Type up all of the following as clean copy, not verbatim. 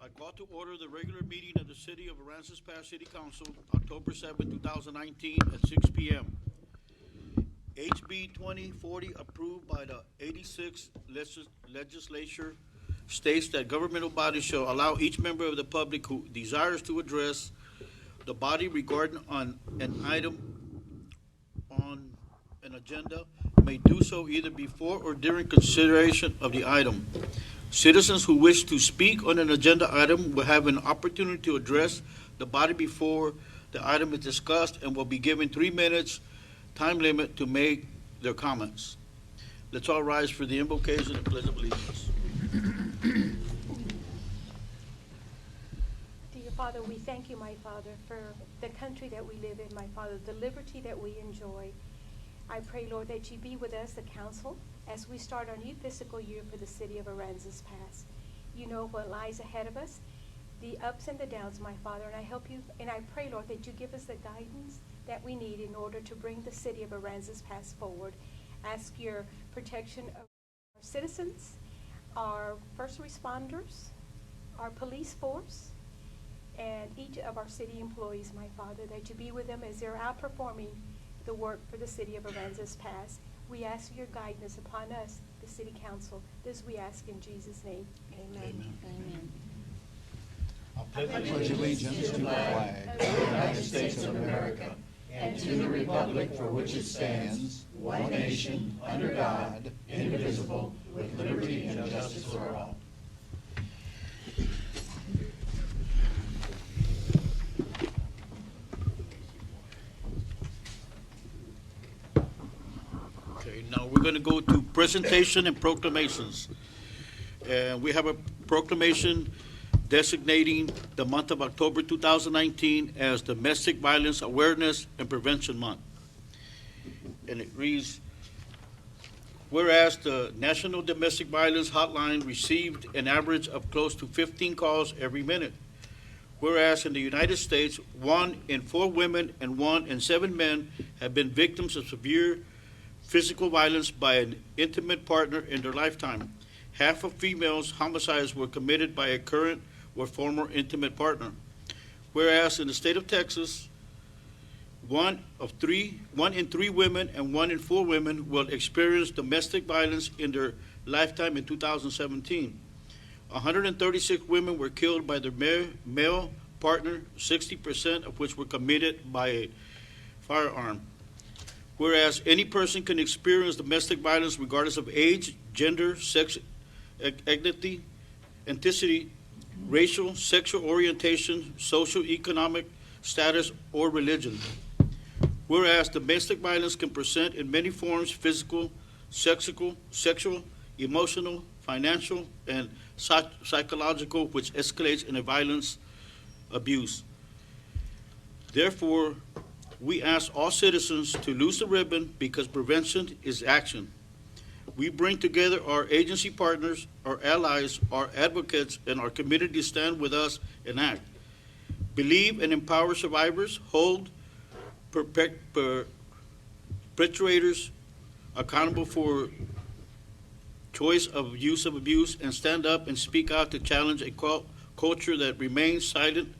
I call to order the regular meeting of the City of Aransas Pass City Council, October 7, 2019, at 6 p.m. HB 2040, approved by the 86th Legislature, states that governmental bodies shall allow each member of the public who desires to address the body regarding on an item on an agenda may do so either before or during consideration of the item. Citizens who wish to speak on an agenda item will have an opportunity to address the body before the item is discussed and will be given 3 minutes time limit to make their comments. Let's all rise for the invocation and pledge of allegiance. Dear Father, we thank you, my Father, for the country that we live in, my Father, the liberty that we enjoy. I pray, Lord, that you be with us, the council, as we start our new fiscal year for the city of Aransas Pass. You know what lies ahead of us, the ups and the downs, my Father, and I help you, and I pray, Lord, that you give us the guidance that we need in order to bring the city of Aransas Pass forward. Ask your protection of our citizens, our first responders, our police force, and each of our city employees, my Father, that you be with them as they're outperforming the work for the city of Aransas Pass. We ask your guidance upon us, the city council. This we ask in Jesus' name. Amen. Amen. I pledge allegiance to the flag of the United States of America and to the republic for which it stands, one nation, under God, indivisible, with liberty and justice for all. Okay, now we're going to go to presentation and proclamations. And we have a proclamation designating the month of October 2019 as Domestic Violence Awareness and Prevention Month. And it reads, whereas the National Domestic Violence Hotline received an average of close to 15 calls every minute. Whereas in the United States, 1 in 4 women and 1 in 7 men have been victims of severe physical violence by an intimate partner in their lifetime. Half of females' homicides were committed by a current or former intimate partner. Whereas in the state of Texas, 1 in 3 women and 1 in 4 women will experience domestic violence in their lifetime in 2017. 136 women were killed by their male partner, 60% of which were committed by a firearm. Whereas any person can experience domestic violence regardless of age, gender, sex, ethnicity, racial, sexual orientation, social, economic status, or religion. Whereas domestic violence can present in many forms: physical, sexual, emotional, financial, and psychological, which escalates in a violence abuse. Therefore, we ask all citizens to loose the ribbon because prevention is action. We bring together our agency partners, our allies, our advocates, and our community to stand with us and act. Believe and empower survivors, hold perpetrators accountable for choice of use of abuse, and stand up and speak out to challenge a culture that remains silent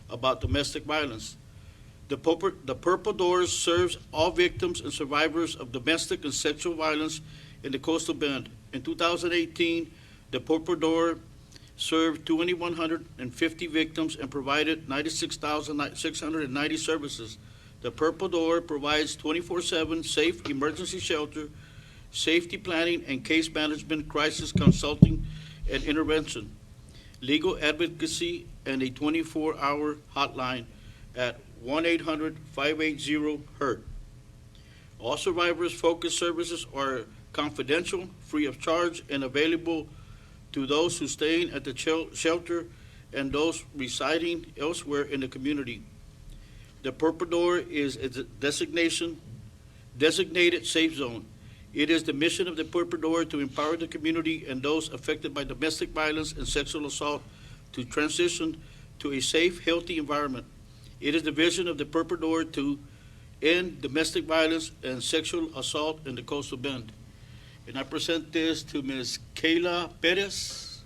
about domestic violence. The Purple Doors serves all victims and survivors of domestic and sexual violence in the Coastal Bend. In 2018, the Purple Door served 2,150 victims and provided 96,690 services. The Purple Door provides 24/7 safe emergency shelter, safety planning and case management, crisis consulting and intervention, legal advocacy, and a 24-hour hotline at 1-800-580-HURT. All survivors-focused services are confidential, free of charge, and available to those who staying at the shelter and those residing elsewhere in the community. The Purple Door is a designated safe zone. It is the mission of the Purple Door to empower the community and those affected by domestic violence and sexual assault to transition to a safe, healthy environment. It is the vision of the Purple Door to end domestic violence and sexual assault in the Coastal Bend. And I present this to Ms. Kayla Perez.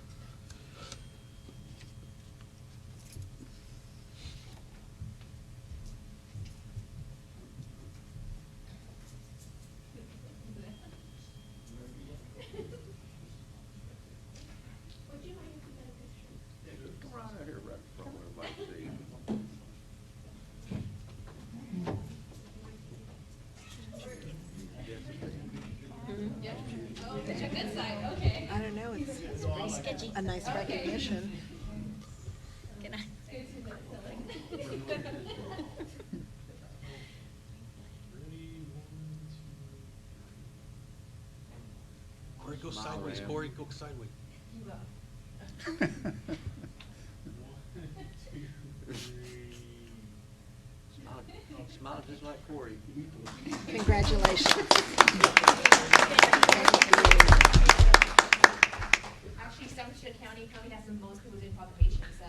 I don't know, it's Pretty sketchy. a nice recognition. Can I? Corey, go sideways, Corey, go sideways. Smile just like Corey. Congratulations. Actually, Somerset County probably has the most people doing proclamation, so.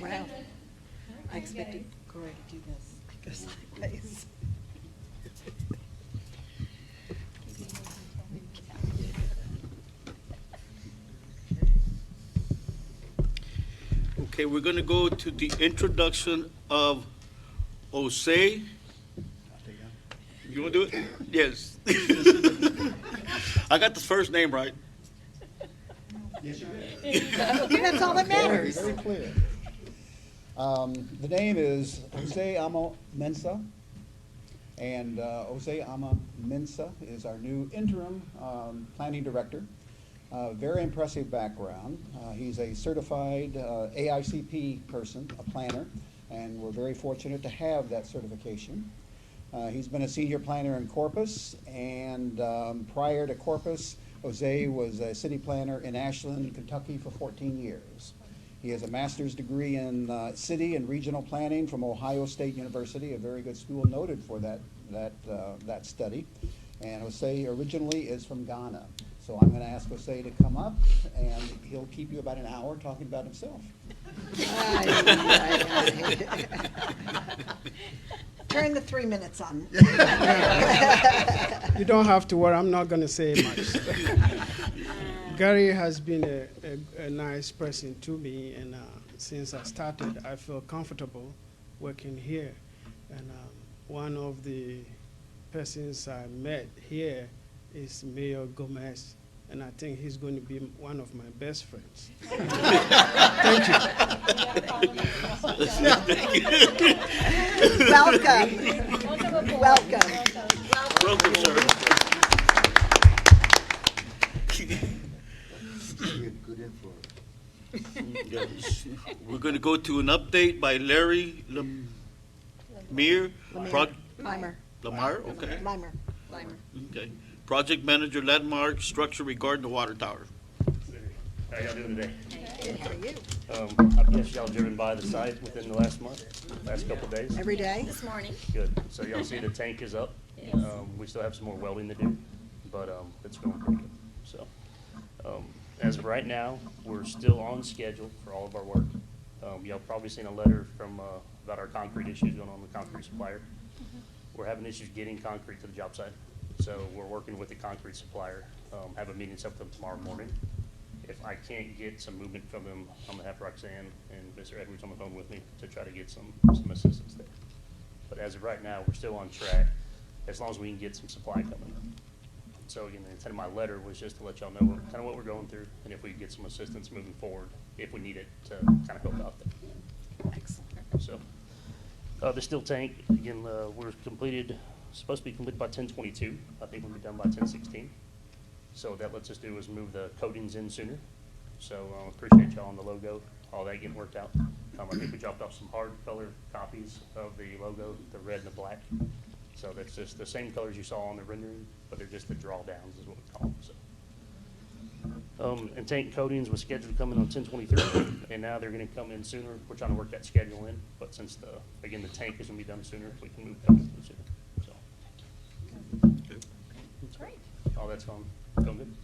Wow. I expected Corey to do this. Go sideways. Okay, we're gonna go to the introduction of Jose. You wanna do it? Yes. I got the first name right. That's all that matters. Very clear. The name is Jose Amo Mensa, and Jose Amo Mensa is our new interim planning director. Very impressive background. He's a certified AICP person, a planner, and we're very fortunate to have that certification. He's been a senior planner in Corpus, and prior to Corpus, Jose was a city planner in Ashland, Kentucky for 14 years. He has a master's degree in city and regional planning from Ohio State University, a very good school noted for that study. And Jose originally is from Ghana. So I'm going to ask Jose to come up, and he'll keep you about an hour talking about himself. Turn the 3 minutes on. You don't have to worry, I'm not going to say much. Gary has been a nice person to me, and since I started, I feel comfortable working here. And one of the persons I met here is Mayor Gomez, and I think he's going to be one of my best friends. Thank you. Welcome. Welcome. Welcome, sir. Good influence. Yes. We're gonna go to an update by Larry Lemire. Limer. Lamar, okay. Limer. Okay. Project Manager, Landmark Structure regarding the water tower. How y'all doing today? How are you? I guess y'all driven by the site within the last month, last couple of days? Every day? This morning. Good. So y'all see the tank is up? Yes. We still have some more welding to do, but it's going pretty good. So as of right now, we're still on schedule for all of our work. Y'all probably seen a letter from about our concrete issues going on with the concrete supplier. We're having issues getting concrete to the job site. So we're working with the concrete supplier, have a meeting set with them tomorrow morning. If I can't get some movement from them, I'm gonna have Roxanne and Mr. Edwards on the phone with me to try to get some assistance there. But as of right now, we're still on track, as long as we can get some supply coming. So again, the intent of my letter was just to let y'all know kind of what we're going through, and if we can get some assistance moving forward, if we need it to kind of help out there. Excellent. So, the steel tank, again, we're supposed to be completed by 10/22. I think we'll be done by 10/16. So what that lets us do is move the coatings in sooner. So appreciate y'all on the logo, all that getting worked out. I think we dropped off some hard color copies of the logo, the red and the black. So that's just the same colors you saw on the rendering, but they're just the drawdowns is what we call them. So. And tank coatings was scheduled to come in on 10/23, and now they're going to come in sooner. We're trying to work that schedule in, but since the tank is going to be done sooner, we can move coatings in sooner. So. Great. All that's going good.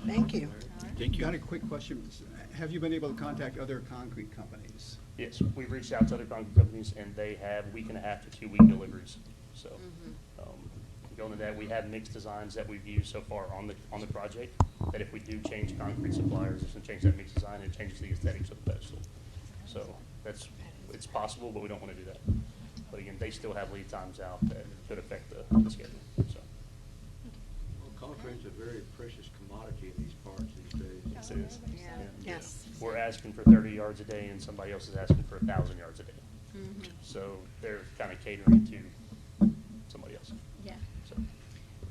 Thank you. Thank Got a you. quick question. Have you been able to contact other concrete companies? Yes, we've reached out to other concrete companies, and they have week and a half to 2 week deliveries. So, going to that, we have mixed designs that we've used so far on the project. That if we do change concrete suppliers, it's going to change that mixed design and changes the aesthetics of the pedestal. So it's possible, but we don't want to do that. But again, they still have lead times out that could affect the schedule. So. Well, concrete's a very precious commodity in these parts these days. Yes, it is. Yeah. Yes. We're asking for 30 yards a day, and somebody else is asking for 1,000 yards a day. So they're kind of catering to somebody else. Yeah. So.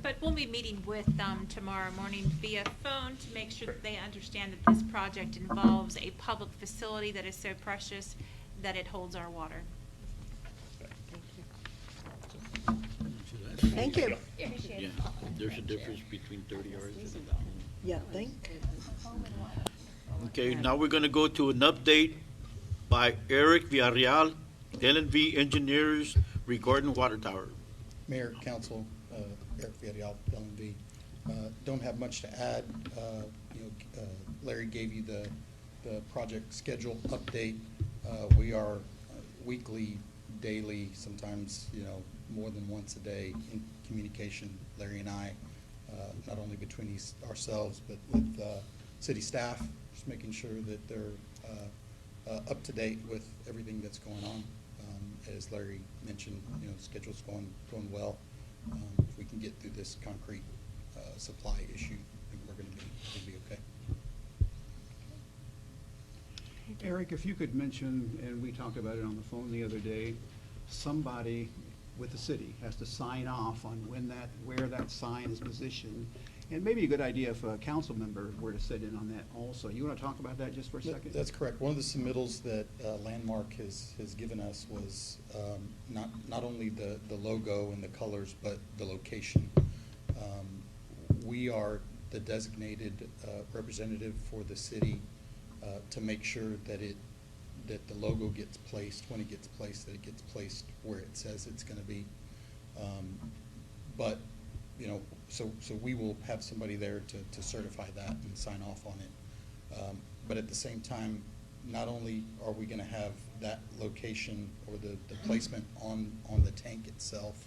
But we'll be meeting with them tomorrow morning via phone to make sure that they understand that this project involves a public facility that is so precious that it holds our water. Thank you. Yeah, there's a difference between 30 hours and. Yeah, thank. Okay, now we're gonna go to an update by Eric Villarreal, LNV Engineers regarding water tower. Mayor, Council, Eric Villarreal, LNV. Don't have much to add. Larry gave you the project schedule update. We are weekly, daily, sometimes, more than once a day in communication, Larry and I, not only between ourselves, but with city staff, just making sure that they're up to date with everything that's going on. As Larry mentioned, schedule's going well. If we can get through this concrete supply issue, I think we're going to be okay. Eric, if you could mention, and we talked about it on the phone the other day, somebody with the city has to sign off on where that sign is positioned. And maybe a good idea if a council member were to sit in on that also. You want to talk about that just for a second? That's correct. One of the submittals that Landmark has given us was not only the logo and the colors, but the location. We are the designated representative for the city to make sure that the logo gets placed. When it gets placed, that it gets placed where it says it's going to be. But so we will have somebody there to certify that and sign off on it. But at the same time, not only are we going to have that location or the placement on the tank itself,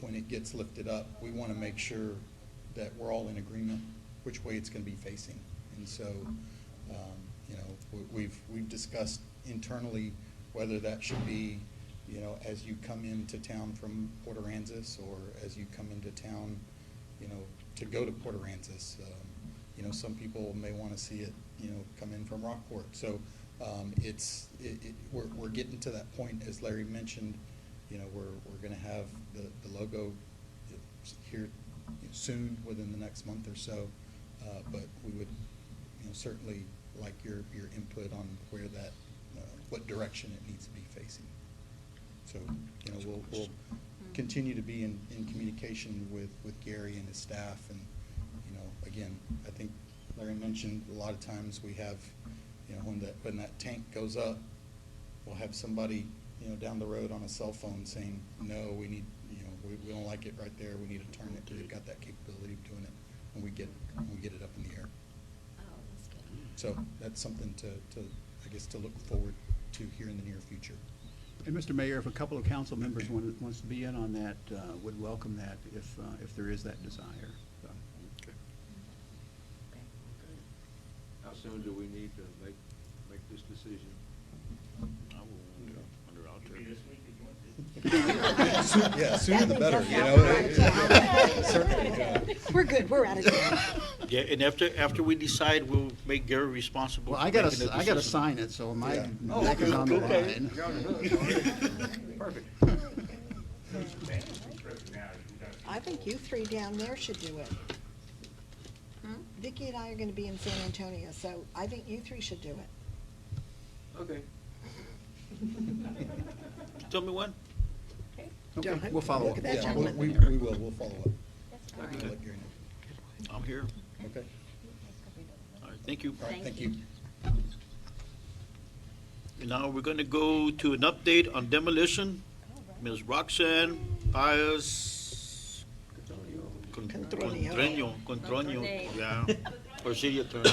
when it gets lifted up, we want to make sure that we're all in agreement which way it's going to be facing. And so, we've discussed internally whether that should be, as you come into town from Port Aransas, or as you come into town, to go to Port Aransas. Some people may want to see it, come in from Rockport. So we're getting to that point, as Larry mentioned. We're going to have the logo here soon, within the next month or so. But we would, certainly like your input on where that, what direction it needs to be facing. So, we'll continue to be in communication with Gary and his staff. And, again, I think Larry mentioned a lot of times we have, when that tank goes up, we'll have somebody, down the road on a cell phone saying, no, we need, we don't like it right there. We need to turn it. We've got that capability of doing it when we get it up in the air. Oh, that's good. So that's something to I guess, to look forward to here in the near future. And Mr. Mayor, if a couple of council members wants to be in on that, would welcome that if there is that desire. So. How soon do we need to make this decision? Yeah, sooner the better, Certainly. We're good, we're out of town. Yeah, and after we decide, we'll make Gary responsible. Well, for I gotta making the I gotta decision. sign it, so my Yeah. neck is on the line. Perfect. I think you three down there should do it. Vicki and I are gonna be in San Antonio, so I think you three should do it. Okay. Tell me when. Okay, we'll follow up. Look at that Yeah, gentleman. we will. We'll follow up. I'll let Gary know. I'm here. Okay. All right, thank you. All right, thank you. And now we're going to go to an update on demolition. Ms. Roxanne Paez Contreño. Contreño, yeah, or city attorney.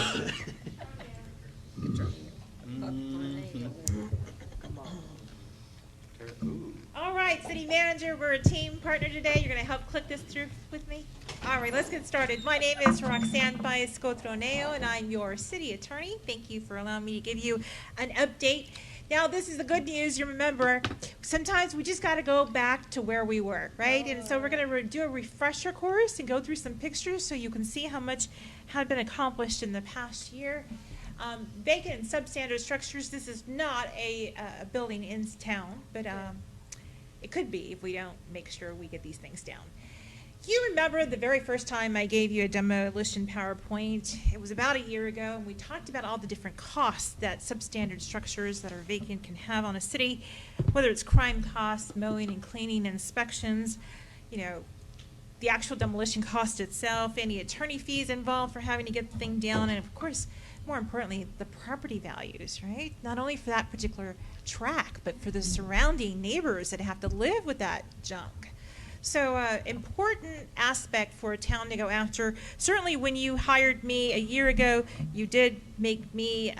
All right, city manager, we're a team partner today. You're gonna help click this through with me? All right, let's get started. My name is Roxanne Baez Cotroneo, and I'm your city attorney. Thank you for allowing me to give you an update. Now, this is the good news. You remember, sometimes we just gotta go back to where we were, right? And so we're gonna do a refresher course and go through some pictures so you can see how much had been accomplished in the past year. Vacant and substandard structures, this is not a building in town, but it could be if we don't make sure we get these things down. You remember the very first time I gave you a demolition PowerPoint? It was about a year ago, and we talked about all the different costs that substandard structures that are vacant can have on a city, whether it's crime costs, mowing and cleaning, inspections, you know, the actual demolition cost itself, any attorney fees involved for having to get the thing down, and of course, more importantly, the property values, right? Not only for that particular tract, but for the surrounding neighbors that have to live with that junk. So important aspect for a town to go after. Certainly when you hired me a year ago, you did make me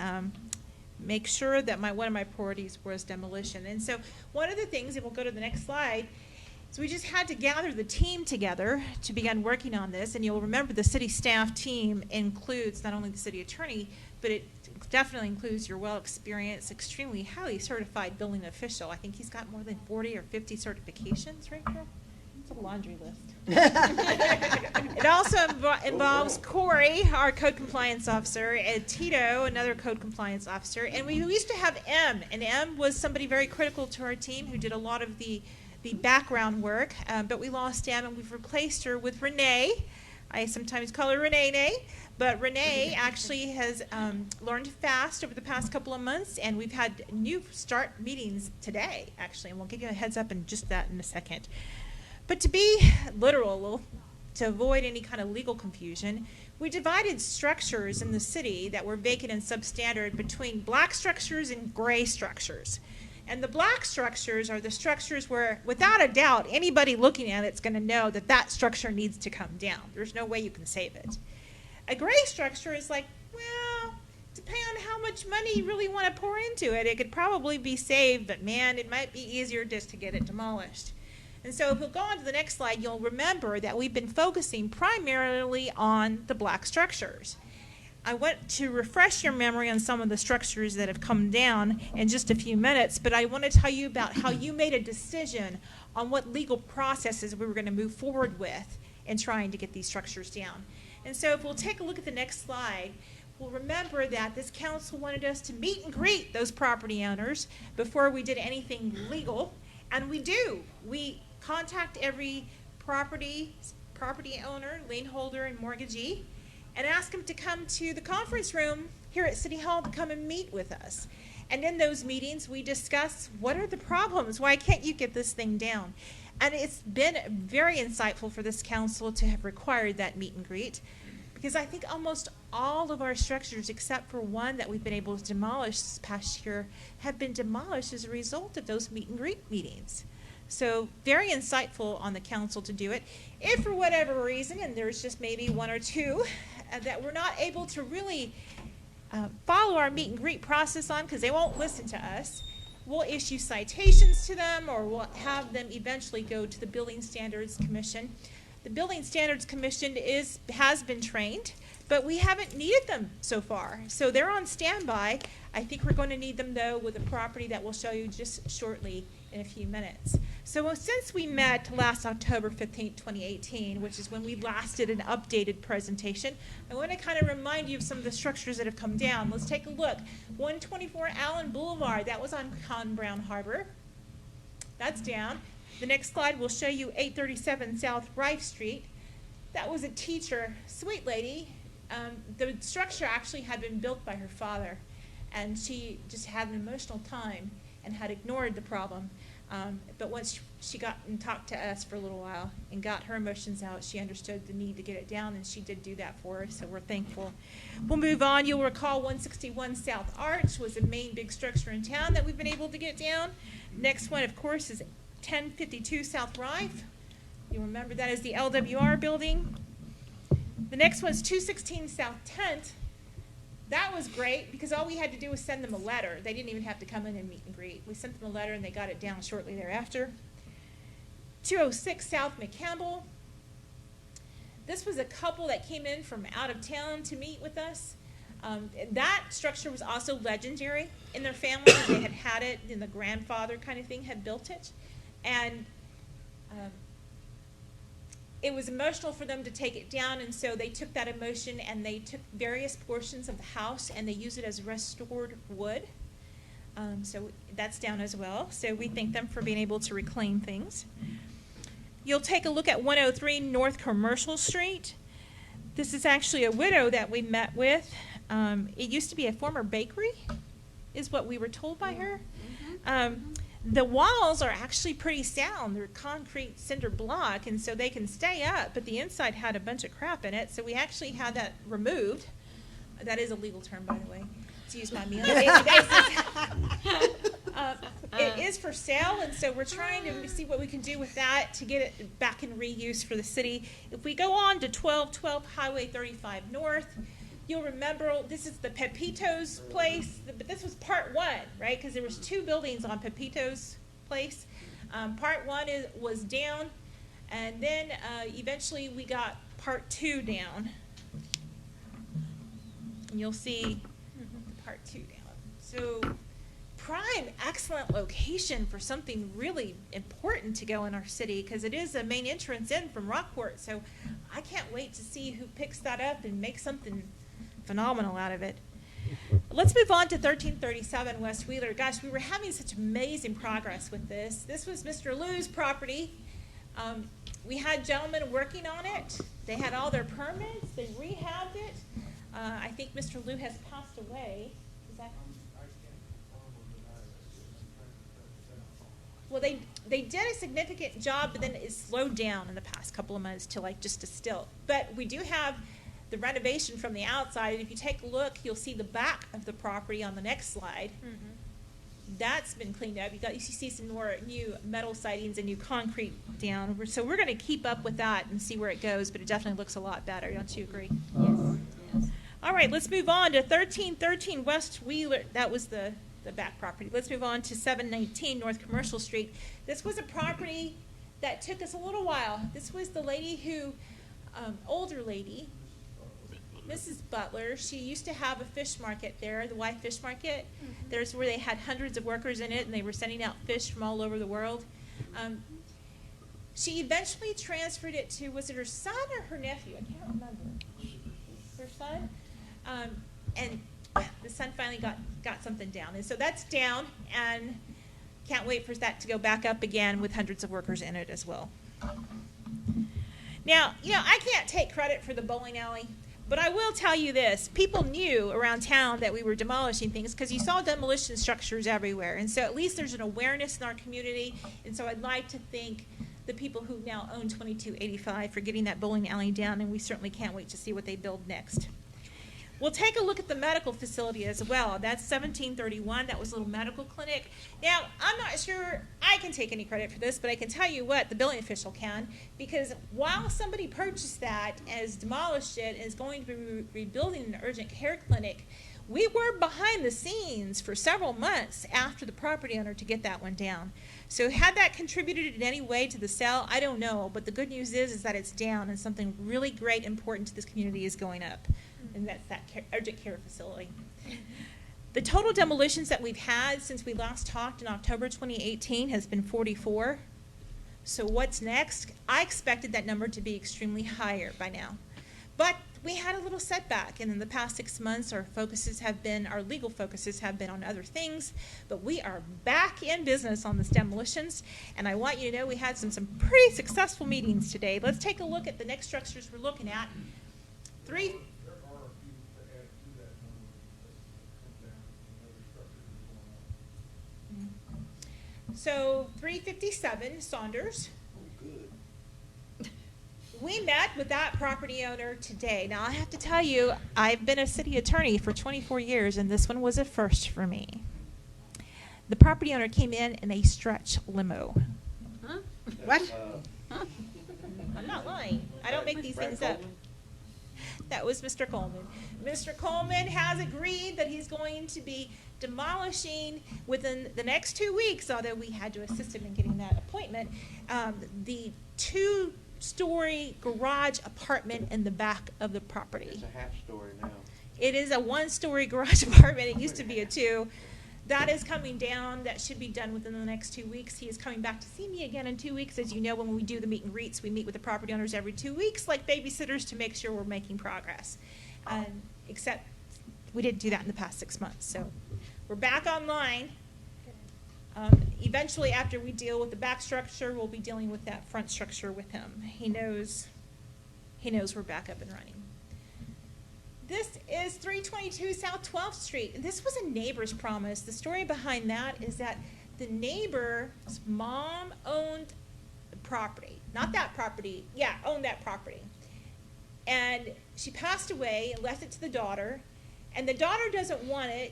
make sure that one of my priorities was demolition. And so one of the things, and we'll go to the next slide, so we just had to gather the team together to begin working on this. And you'll remember the city staff team includes not only the city attorney, but it definitely includes your well-experienced, extremely highly certified building official. I think he's got more than 40 or 50 certifications, right, Carol? It's a laundry list. It also involves Corey, our code compliance officer, and Tito, another code compliance officer. And we used to have M, and M was somebody very critical to our team who did a lot of the background work, but we lost M and we've replaced her with Renee. I sometimes call her Renee, but Renee actually has learned fast over the past couple of months, and we've had new start meetings today, actually, and we'll give you a heads up in just that in a second. But to be literal, to avoid any kind of legal confusion, we divided structures in the city that were vacant and substandard between black structures and gray structures. And the black structures are the structures where, without a doubt, anybody looking at it's going to know that that structure needs to come down. There's no way you can save it. A gray structure is like, well, depending on how much money you really want to pour into it, it could probably be saved, but man, it might be easier just to get it demolished. And so if we'll go on to the next slide, you'll remember that we've been focusing primarily on the black structures. I want to refresh your memory on some of the structures that have come down in just a few minutes, but I want to tell you about how you made a decision on what legal processes we were going to move forward with in trying to get these structures down. And so if we'll take a look at the next slide, we'll remember that this council wanted us to meet and greet those property owners before we did anything legal, and we do. We contact every property owner, lien holder, and mortgagee, and ask them to come to the conference room here at City Hall to come and meet with us. And in those meetings, we discuss what are the problems? Why can't you get this thing down? And it's been very insightful for this council to have required that meet and greet, because I think almost all of our structures, except for one that we've been able to demolish this past year, have been demolished as a result of those meet and greet meetings. So very insightful on the council to do it. If for whatever reason, and there's just maybe one or two, that we're not able to really follow our meet and greet process on because they won't listen to us, we'll issue citations to them, or we'll have them eventually go to the Building Standards Commission. The Building Standards Commission has been trained, but we haven't needed them so far. So they're on standby. I think we're going to need them, though, with a property that we'll show you just shortly in a few minutes. So since we met last October 15th, 2018, which is when we last did an updated presentation, I want to kind of remind you of some of the structures that have come down. Let's take a look. 124 Allen Boulevard, that was on Con Brown Harbor. That's down. The next slide will show you 837 South Rife Street. That was a teacher, sweet lady. The structure actually had been built by her father, and she just had an emotional time and had ignored the problem. But once she got and talked to us for a little while and got her emotions out, she understood the need to get it down, and she did do that for us, so we're thankful. We'll move on. You'll recall 161 South Arch was the main big structure in town that we've been able to get down. Next one, of course, is 1052 South Rife. You'll remember that is the LWR building. The next one is 216 South 10th. That was great because all we had to do was send them a letter. They didn't even have to come in and meet and greet. We sent them a letter and they got it down shortly thereafter. 206 South McCampbell. This was a couple that came in from out of town to meet with us. That structure was also legendary in their family. They had had it, and the grandfather kind of thing had built it. And it was emotional for them to take it down, and so they took that emotion and they took various portions of the house and they used it as restored wood. So that's down as well. So we thank them for being able to reclaim things. you'll take a look at 103 North Commercial Street. This is actually a widow that we met with. It used to be a former bakery, is what we were told by her. The walls are actually pretty sound. They're concrete cinder block, and so they can stay up, but the inside had a bunch of crap in it, so we actually had that removed. That is a legal term, by the way. It's used by me on a daily basis. It is for sale, and so we're trying to see what we can do with that to get it back in reuse for the city. If we go on to 1212 Highway 35 North, you'll remember this is the Pepito's place, but this was part one, right? Because there was two buildings on Pepito's place. Part one was down, and then eventually we got part two down. And you'll see part two down. So prime, excellent location for something really important to go in our city, because it is a main entrance in from Rockport. So I can't wait to see who picks that up and makes something phenomenal out of it. Let's move on to 1337 West Wheeler. Gosh, we were having such amazing progress with this. This was Mr. Liu's property. We had gentlemen working on it. They had all their permits. They rehabbed it. I think Mr. Liu has passed away. Is that? Well, they did a significant job, but then it slowed down in the past couple of months to like just a still. But we do have the renovation from the outside, and if you take a look, you'll see the back of the property on the next slide. That's been cleaned up. You see some more new metal sidings and new concrete down. So we're going to keep up with that and see where it goes, but it definitely looks a lot better. Don't you agree? Yes. All right, let's move on to 1313 West Wheeler. That was the back property. Let's move on to 719 North Commercial Street. This was a property that took us a little while. This was the lady who, older lady, Mrs. Butler. She used to have a fish market there, the Y Fish Market. There's where they had hundreds of workers in it, and they were sending out fish from all over the world. She eventually transferred it to, was it her son or her nephew? I can't remember. Her son? And the son finally got something down. And so that's down, and can't wait for that to go back up again with hundreds of workers in it as well. Now, I can't take credit for the bowling alley, but I will tell you this. People knew around town that we were demolishing things because you saw demolition structures everywhere. And so at least there's an awareness in our community. And so I'd like to thank the people who now own 2285 for getting that bowling alley down, and we certainly can't wait to see what they build next. We'll take a look at the medical facility as well. That's 1731. That was a little medical clinic. Now, I'm not sure I can take any credit for this, but I can tell you what, the building official can, because while somebody purchased that and has demolished it and is going to be rebuilding an urgent care clinic, we were behind the scenes for several months after the property owner to get that one down. So had that contributed in any way to the sale? I don't know, but the good news is that it's down and something really great, important to this community is going up. And that's that urgent care facility. The total demolitions that we've had since we last talked in October 2018 has been 44. So what's next? I expected that number to be extremely higher by now. But we had a little setback, and in the past 6 months, our legal focuses have been on other things, but we are back in business on these demolitions, and I want you to know we had some pretty successful meetings today. Let's take a look at the next structures we're looking at. So 357 Saunders. We met with that property owner today. Now, I have to tell you, I've been a city attorney for 24 years, and this one was a first for me. The property owner came in a stretch limo. Huh? What? I'm not lying. I don't make these things up. That was Mr. Coleman. Mr. Coleman has agreed that he's going to be demolishing within the next 2 weeks, although we had to assist him in getting that appointment, the 2-story garage apartment in the back of the property. It's a half-story now. It is a 1-story garage apartment. It used to be a 2. That is coming down. That should be done within the next 2 weeks. He is coming back to see me again in 2 weeks. As you know, when we do the meet and greets, we meet with the property owners every 2 weeks, like babysitters, to make sure we're making progress. Except we didn't do that in the past 6 months. So we're back online. Eventually, after we deal with the back structure, we'll be dealing with that front structure with him. He knows we're back up and running. This is 322 South 12th Street. This was a neighbor's promise. The story behind that is that the neighbor's mom owned property. Not that property. Yeah, owned that property. And she passed away and left it to the daughter. And the daughter doesn't want it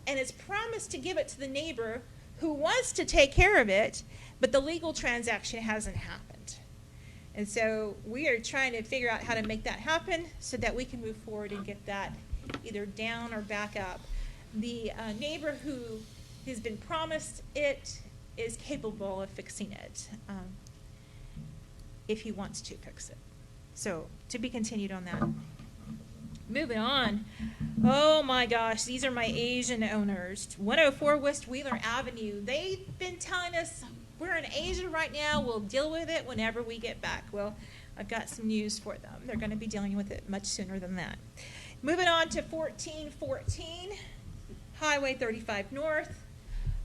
and is promised to give it to the neighbor who wants to take care of it, but the legal transaction hasn't happened. And so we are trying to figure out how to make that happen so that we can move forward and get that either down or back up. The neighbor who has been promised it is capable of fixing it if he wants to fix it. So to be continued on that. Moving on. Oh my gosh, these are my Asian owners. 104 West Wheeler Avenue. They've been telling us we're in Asia right now. We'll deal with it whenever we get back. Well, I've got some news for them. They're going to be dealing with it much sooner than that. Moving on to 1414 Highway 35 North.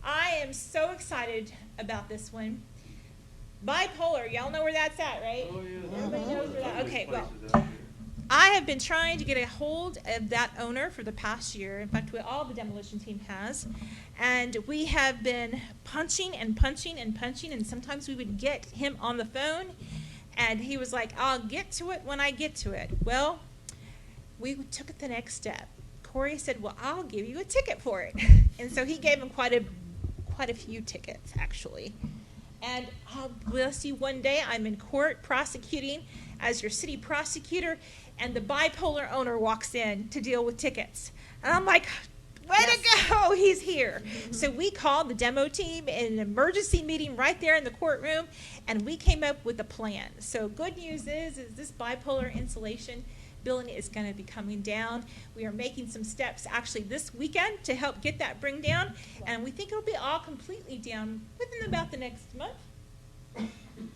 I am so excited about this one. Bipolar, y'all know where that's at, right? Oh, yeah. Everybody knows where that. Okay, well, I have been trying to get a hold of that owner for the past year. In fact, all the demolition team has. And we have been punching and punching and punching, and sometimes we would get him on the phone, and he was like, I'll get to it when I get to it. Well, we took it the next step. Corey said, well, I'll give you a ticket for it. And so he gave him quite a few tickets, actually. And oh, bless you, one day I'm in court prosecuting as your city prosecutor, and the bipolar owner walks in to deal with tickets. And I'm like, way to go, he's here. So we called the demo team in an emergency meeting right there in the courtroom, and we came up with a plan. So good news is this bipolar insulation billing is going to be coming down. We are making some steps actually this weekend to help get that bring down, and we think it'll be all completely down within about the next month.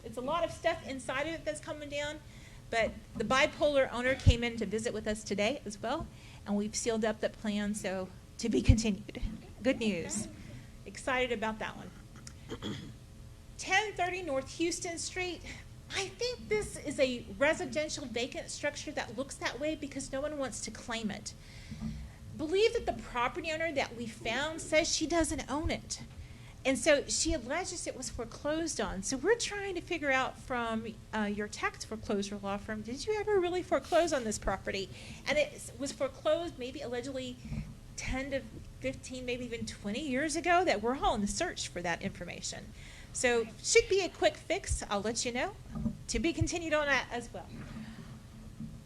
It's a lot of stuff inside of it that's coming down, but the bipolar owner came in to visit with us today as well, and we've sealed up that plan, so to be continued. Good news. Excited about that one. 1030 North Houston Street. I think this is a residential vacant structure that looks that way because no one wants to claim it. Believe that the property owner that we found says she doesn't own it. And so she alleges it was foreclosed on. So we're trying to figure out from your tax foreclosure law firm, did you ever really foreclose on this property? And it was foreclosed maybe allegedly 10 to 15, maybe even 20 years ago, that we're all in the search for that information. So should be a quick fix. I'll let you know. To be continued on that as well.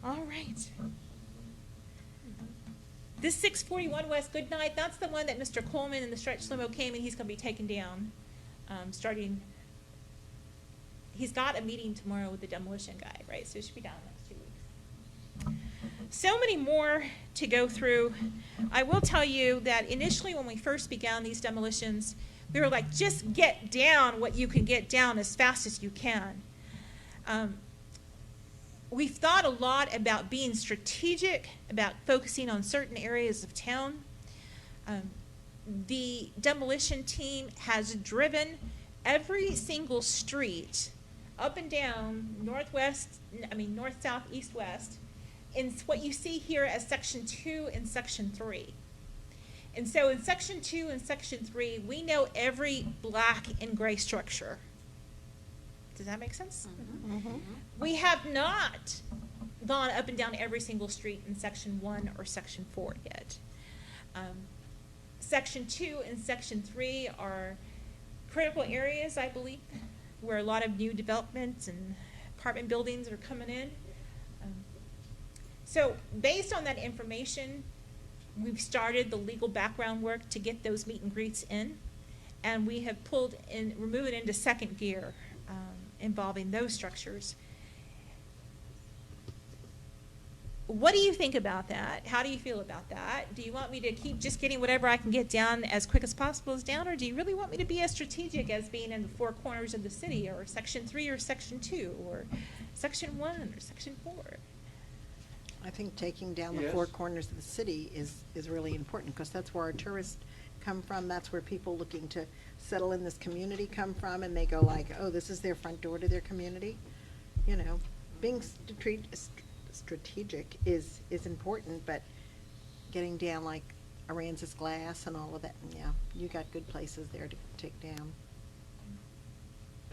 All right. This 641 West Goodnight, that's the one that Mr. Coleman and the stretch limo came and he's going to be taken down starting. He's got a meeting tomorrow with the demolition guy, right? So it should be down in the next 2 weeks. So many more to go through. I will tell you that initially when we first began these demolitions, we were like, just get down what you can get down as fast as you can. We've thought a lot about being strategic, about focusing on certain areas of town. The demolition team has driven every single street up and down, north, south, east, west, in what you see here as Section 2 and Section 3. And so in Section 2 and Section 3, we know every black and gray structure. Does that make sense? Mm-hmm. We have not gone up and down every single street in Section 1 or Section 4 yet. Section 2 and Section 3 are critical areas, I believe, where a lot of new developments and apartment buildings are coming in. So based on that information, we've started the legal background work to get those meet and greets in, and we have we're moving into second gear involving those structures. What do you think about that? How do you feel about that? Do you want me to keep just getting whatever I can get down as quick as possible as down, or do you really want me to be as strategic as being in the four corners of the city, or Section 3 or Section 2 or Section 1 or Section 4? I think taking down the four corners of the city is really important because that's where our tourists come from. That's where people looking to settle in this community come from, and they go like, oh, this is their front door to their community. You know, being strategic is important, but getting down like Aransas Glass and all of that, yeah, you got good places there to take down.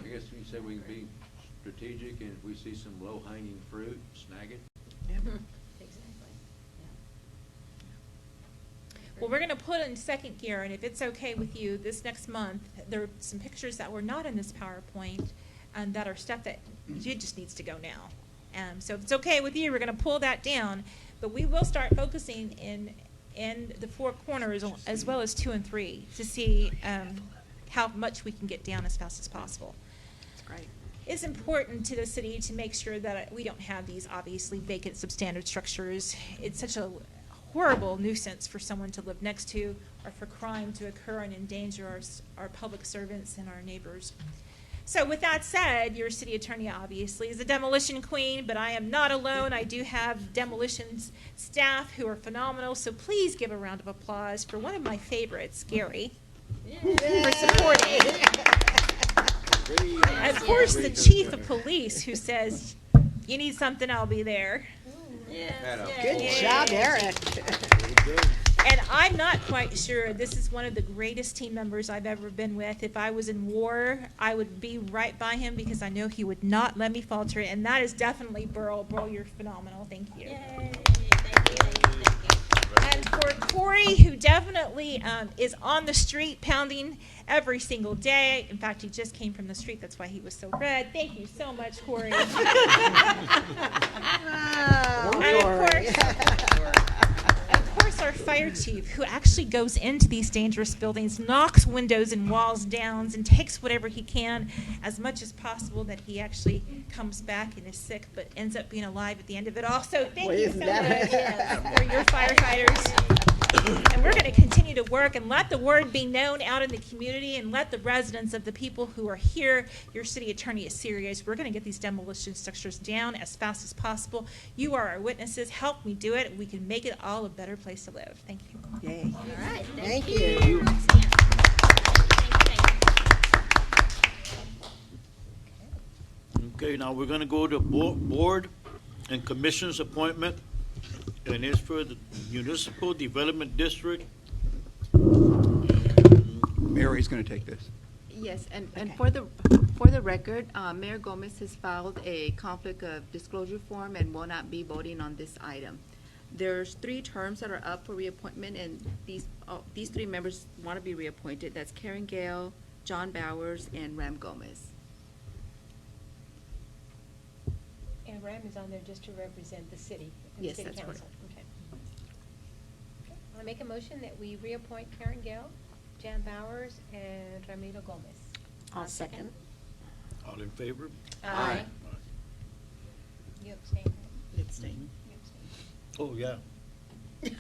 I guess you said we can be strategic, and if we see some low-hanging fruit, snag it. Yeah. Exactly. Well, we're gonna put it in second gear, and if it's okay with you, this next month, there are some pictures that were not in this PowerPoint, and that are stuff that it just needs to go now. So if it's okay with you, we're gonna pull that down, but we will start focusing in the four corners as well as 2 and 3 to see how much we can get down as fast as possible. That's great. It's important to the city to make sure that we don't have these obviously vacant substandard structures. It's such a horrible nuisance for someone to live next to, or for crime to occur and endanger our public servants and our neighbors. So with that said, your city attorney obviously is a demolition queen, but I am not alone. I do have demolitions staff who are phenomenal, so please give a round of applause for one of my favorites, Gary, for supporting. And of course, the chief of police who says, you need something, I'll be there. Good job, Eric. And I'm not quite sure, this is one of the greatest team members I've ever been with. If I was in war, I would be right by him because I know he would not let me falter. And that is definitely Burl. Burl, you're phenomenal. Thank you. Yay. Thank you. And for Corey, who definitely is on the street pounding every single day. In fact, he just came from the street. That's why he was so red. Thank you so much, Corey. And of course, our fire chief, who actually goes into these dangerous buildings, knocks windows and walls down, and takes whatever he can, as much as possible, that he actually comes back and is sick, but ends up being alive at the end of it all. So thank you so much for your firefighters. And we're going to continue to work and let the word be known out in the community, and let the residents of the people who are here, your city attorney is serious. We're going to get these demolition structures down as fast as possible. You are our witnesses. Help me do it. We can make it all a better place to live. Thank you. Yay. All right. Thank you. Roxanne. Okay, now we're gonna go to board and commissions appointment, and it's for the Municipal Development District. Mary's going to take this. Yes, and Okay. for the record, Mayor Gomez has filed a conflict of disclosure form and will not be voting on this item. There's 3 terms that are up for reappointment, and these 3 members want to be reappointed. That's Karen Gale, John Bowers, and Ram Gomez. And Ram is on there just to represent the city and Yes, city that's council. correct. Okay. I make a motion that we reappoint Karen Gale, Jan Bowers, and Ramiro Gomez. I'll second. All in favor? Aye. You abstain, right? You abstain. You abstain. Oh, yeah.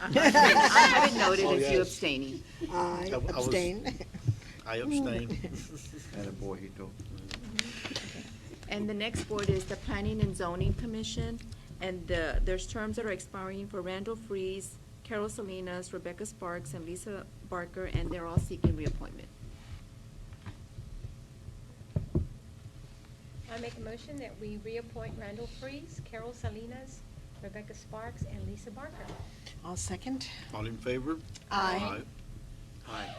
I have it noted Oh, as you yes. abstaining. I I was- abstain. I abstain. Attaboy, he told. And the next board is the Planning and Zoning Commission, and there's terms that are expiring for Randall Freeze, Carol Salinas, Rebecca Sparks, and Lisa Barker, and they're all seeking reappointment. I make a motion that we reappoint Randall Freeze, Carol Salinas, Rebecca Sparks, and Lisa Barker. I'll second. All in favor? Aye. Aye.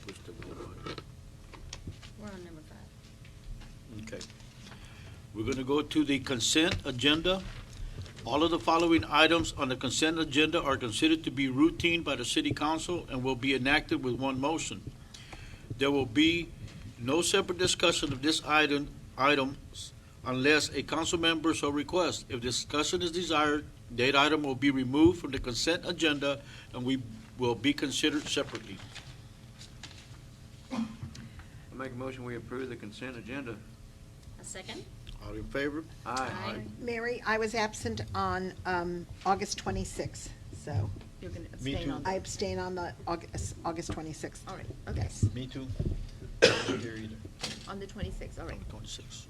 Push the vote button. We're on number 5. Okay. We're going to go to the consent agenda. All of the following items on the consent agenda are considered to be routine by the city council and will be enacted with one motion. There will be no separate discussion of this items unless a council member so requests. If discussion is desired, that item will be removed from the consent agenda and we will be considered separately. I make a motion, we approve the consent agenda. A second? All in favor? Aye. Mary, I was absent on August 26th, so You're going to Me abstain too. on I that. abstain on the August 26th. All right, okay. Yes. Me too. Not here either. On the 26th, all right. 26.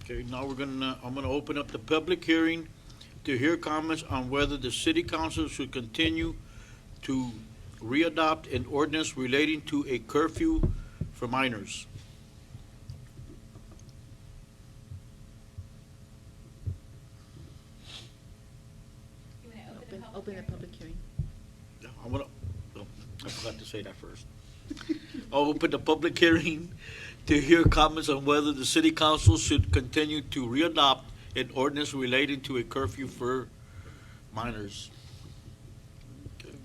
Okay, now I'm gonna open up the public hearing to hear comments on whether the city council should continue to readopt an ordinance relating to a curfew for minors. You wanna Open open open the the public public hearing. I forgot to say that first. I'll open the public hearing to hear comments on whether the city council should continue to readopt an ordinance relating to a curfew for minors. Okay.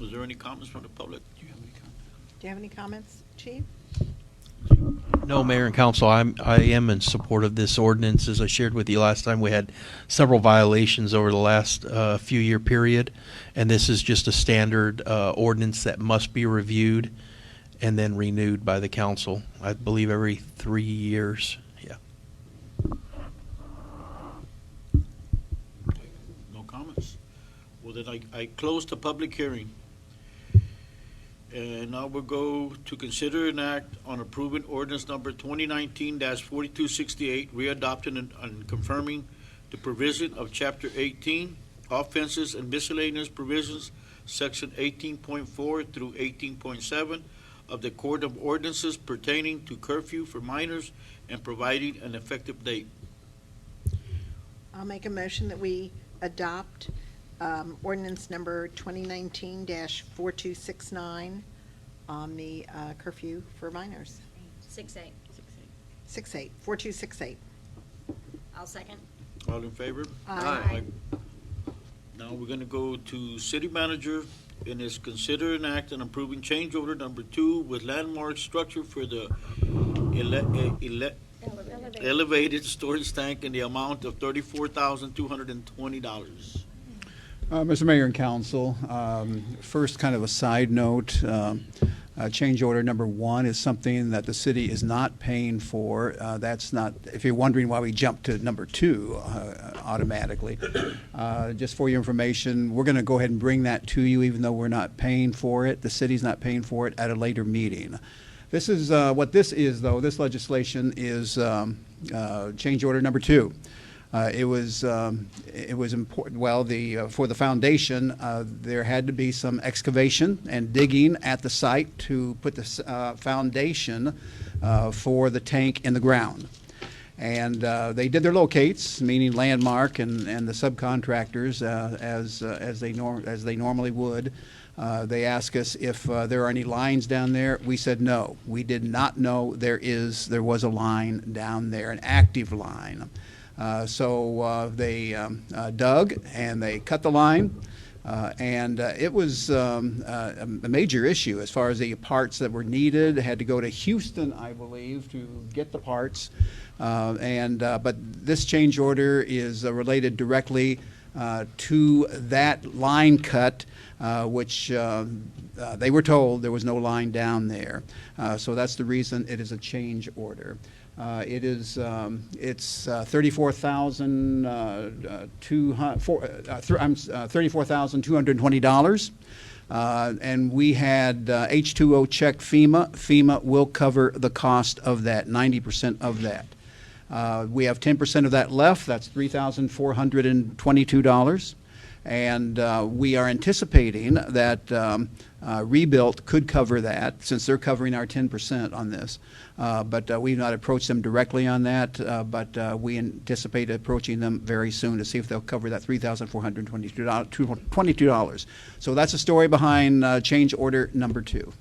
Is there any comments from the public? Do you have any comments? Do you have any comments, Chief? No, Mayor and Council, I am in support of this ordinance. As I shared with you last time, we had several violations over the last few-year period, and this is just a standard ordinance that must be reviewed and then renewed by the council, I believe every 3 years. Yeah. No comments? Well, then I close the public hearing. And now we'll go to consider an act on approving ordinance number 2019-4268, readopting and confirming the provision of Chapter 18, offenses and miscellaneous provisions, Section 18.4 through 18.7 of the Code of Ordinances pertaining to curfew for minors and providing an effective date. I'll make a motion that we adopt ordinance number 2019-4269 on the curfew for minors. 6-8. 4268. I'll second. All in favor? Aye. Now we're gonna go to city manager, and is consider an act on approving change order number 2 with Landmark Structure for the elevated storage tank in the amount of $34,220. Mr. Mayor and Council, first kind of a side note, change order number 1 is something that the city is not paying for. That's not, if you're wondering why we jumped to number 2 automatically, just for your information, we're going to go ahead and bring that to you even though we're not paying for it. The city's not paying for it at a later meeting. This is, what this is though, this legislation is change order number 2. It was important, well, for the foundation, there had to be some excavation and digging at the site to put the foundation for the tank in the ground. And they did their locates, meaning Landmark and the subcontractors, as they normally would. They asked us if there are any lines down there. We said no. We did not know there was a line down there, an active line. So they dug and they cut the line, and it was a major issue as far as the parts that were needed. They had to go to Houston, I believe, to get the parts. But this change order is related directly to that line cut, which they were told there was no line down there. So that's the reason it is a change order. It's $34,220, and we had H2O checked FEMA. FEMA will cover the cost of that, 90% of that. We have 10% of that left. That's $3,422. And we are anticipating that Rebuilt could cover that, since they're covering our 10% on this. But we've not approached them directly on that, but we anticipate approaching them very soon to see if they'll cover that $3,422. So that's the story behind change order number 2.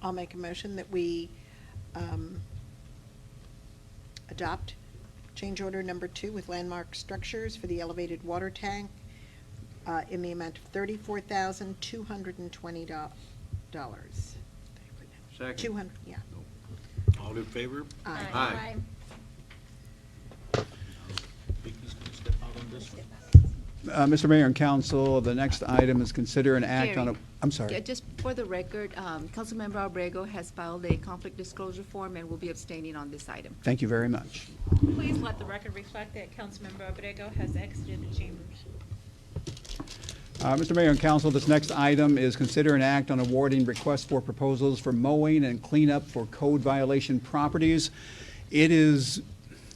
I'll make a motion that we adopt change order number 2 with Landmark Structures for the elevated water tank in the amount of $34,220. Second. 200, yeah. All in favor? Aye. Vicky's gonna step out on this one. Mr. Mayor and Council, the next item is consider an act on a, Gary. I'm sorry. Yeah, just for the record, Councilmember Abrego has filed a conflict disclosure form and will be abstaining on this item. Thank you very much. Please let the record reflect that Councilmember Abrego has exited the chambers. Mr. Mayor and Council, this next item is consider an act on awarding requests for proposals for mowing and cleanup for code violation properties. It is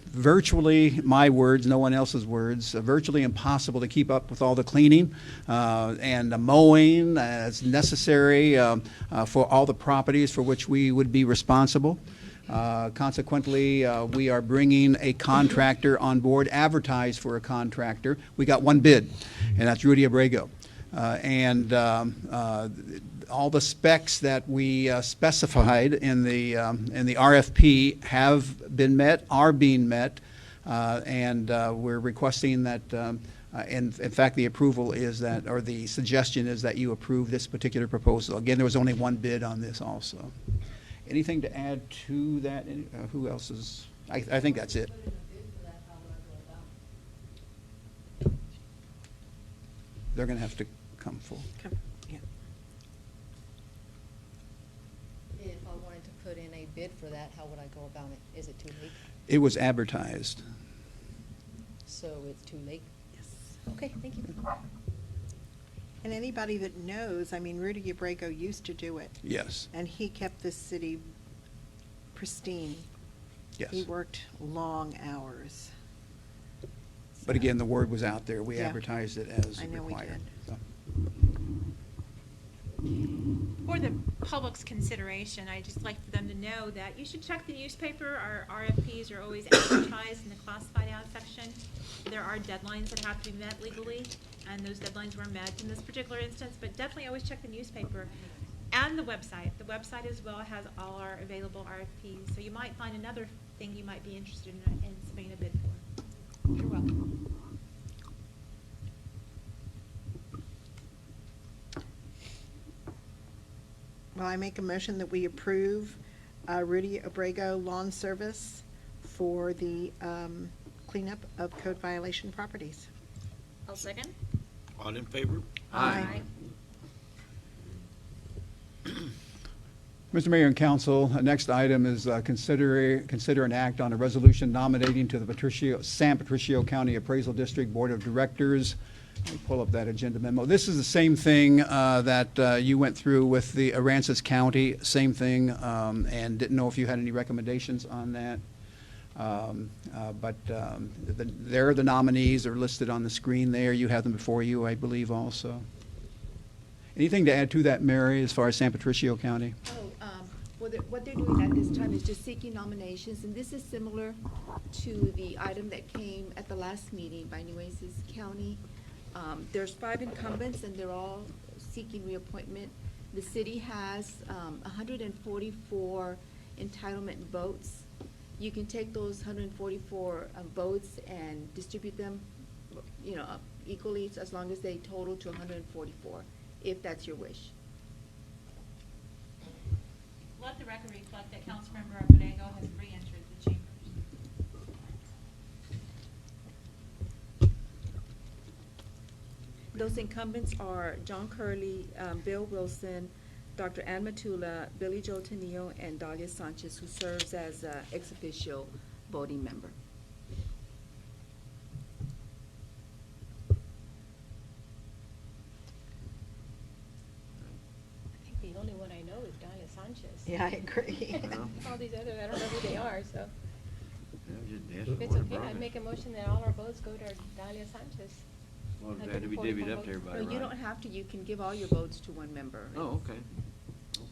virtually, my words, no one else's words, virtually impossible to keep up with all the cleaning and the mowing that's necessary for all the properties for which we would be responsible. Consequently, we are bringing a contractor on board, advertised for a contractor. We got one bid, and that's Rudy Abrego. All the specs that we specified in the RFP have been met, are being met, and we're requesting that, in fact, the approval is that, or the suggestion is that you approve this particular proposal. Again, there was only one bid on this also. Anything to add to that? Who else is, I think that's it. They're going to have to come full. Yeah. If I wanted to put in a bid for that, how would I go about it? Is it too late? It was advertised. So it's too late? Yes. Okay, thank you. And anybody that knows, I mean, Rudy Abrego used to do it. Yes. And he kept this city pristine. Yes. He worked long hours. But again, the word was out there. We Yeah. advertised it as I know we required. did. So. For the public's consideration, I'd just like for them to know that you should check the newspaper. Our RFPs are always advertised in the classified ad section. There are deadlines that have to be met legally, and those deadlines were met in this particular instance, but definitely always check the newspaper and the website. The website as well has all our available RFPs, so you might find another thing you might be interested in submitting a bid for. You're welcome. Well, I make a motion that we approve Rudy Abrego Lawn Service for the cleanup of code violation properties. I'll second. All in favor? Aye. Mr. Mayor and Council, next item is consider an act on a resolution nominating to the San Patricio County Appraisal District Board of Directors. Let me pull up that agenda memo. This is the same thing that you went through with the Aransas County, same thing, and didn't know if you had any recommendations on that. There the nominees are listed on the screen there. You have them before you, I believe, also. Anything to add to that, Mary, as far as San Patricio County? What they're doing at this time is just seeking nominations, and this is similar to the item that came at the last meeting by Nueces County. There's 5 incumbents, and they're all seeking reappointment. The city has 144 entitlement votes. You can take those 144 votes and distribute them, equally, as long as they total to 144, if that's your wish. Let the record reflect that Councilmember Abrego has re-entered the chambers. Those incumbents are John Curley, Bill Wilson, Dr. Ann Matula, Billy Joe Tenillo, and Dalia Sanchez, who serves as ex officio voting member. I think the only one I know is Dalia Sanchez. Yeah, I agree. All these others, I don't know who they are, so. If it's okay, I'd make a motion that all our votes go to Dalia Sanchez. Well, it had to be divvied up to everybody, No, you right? don't have to. You can give all your votes to one member. Oh, okay.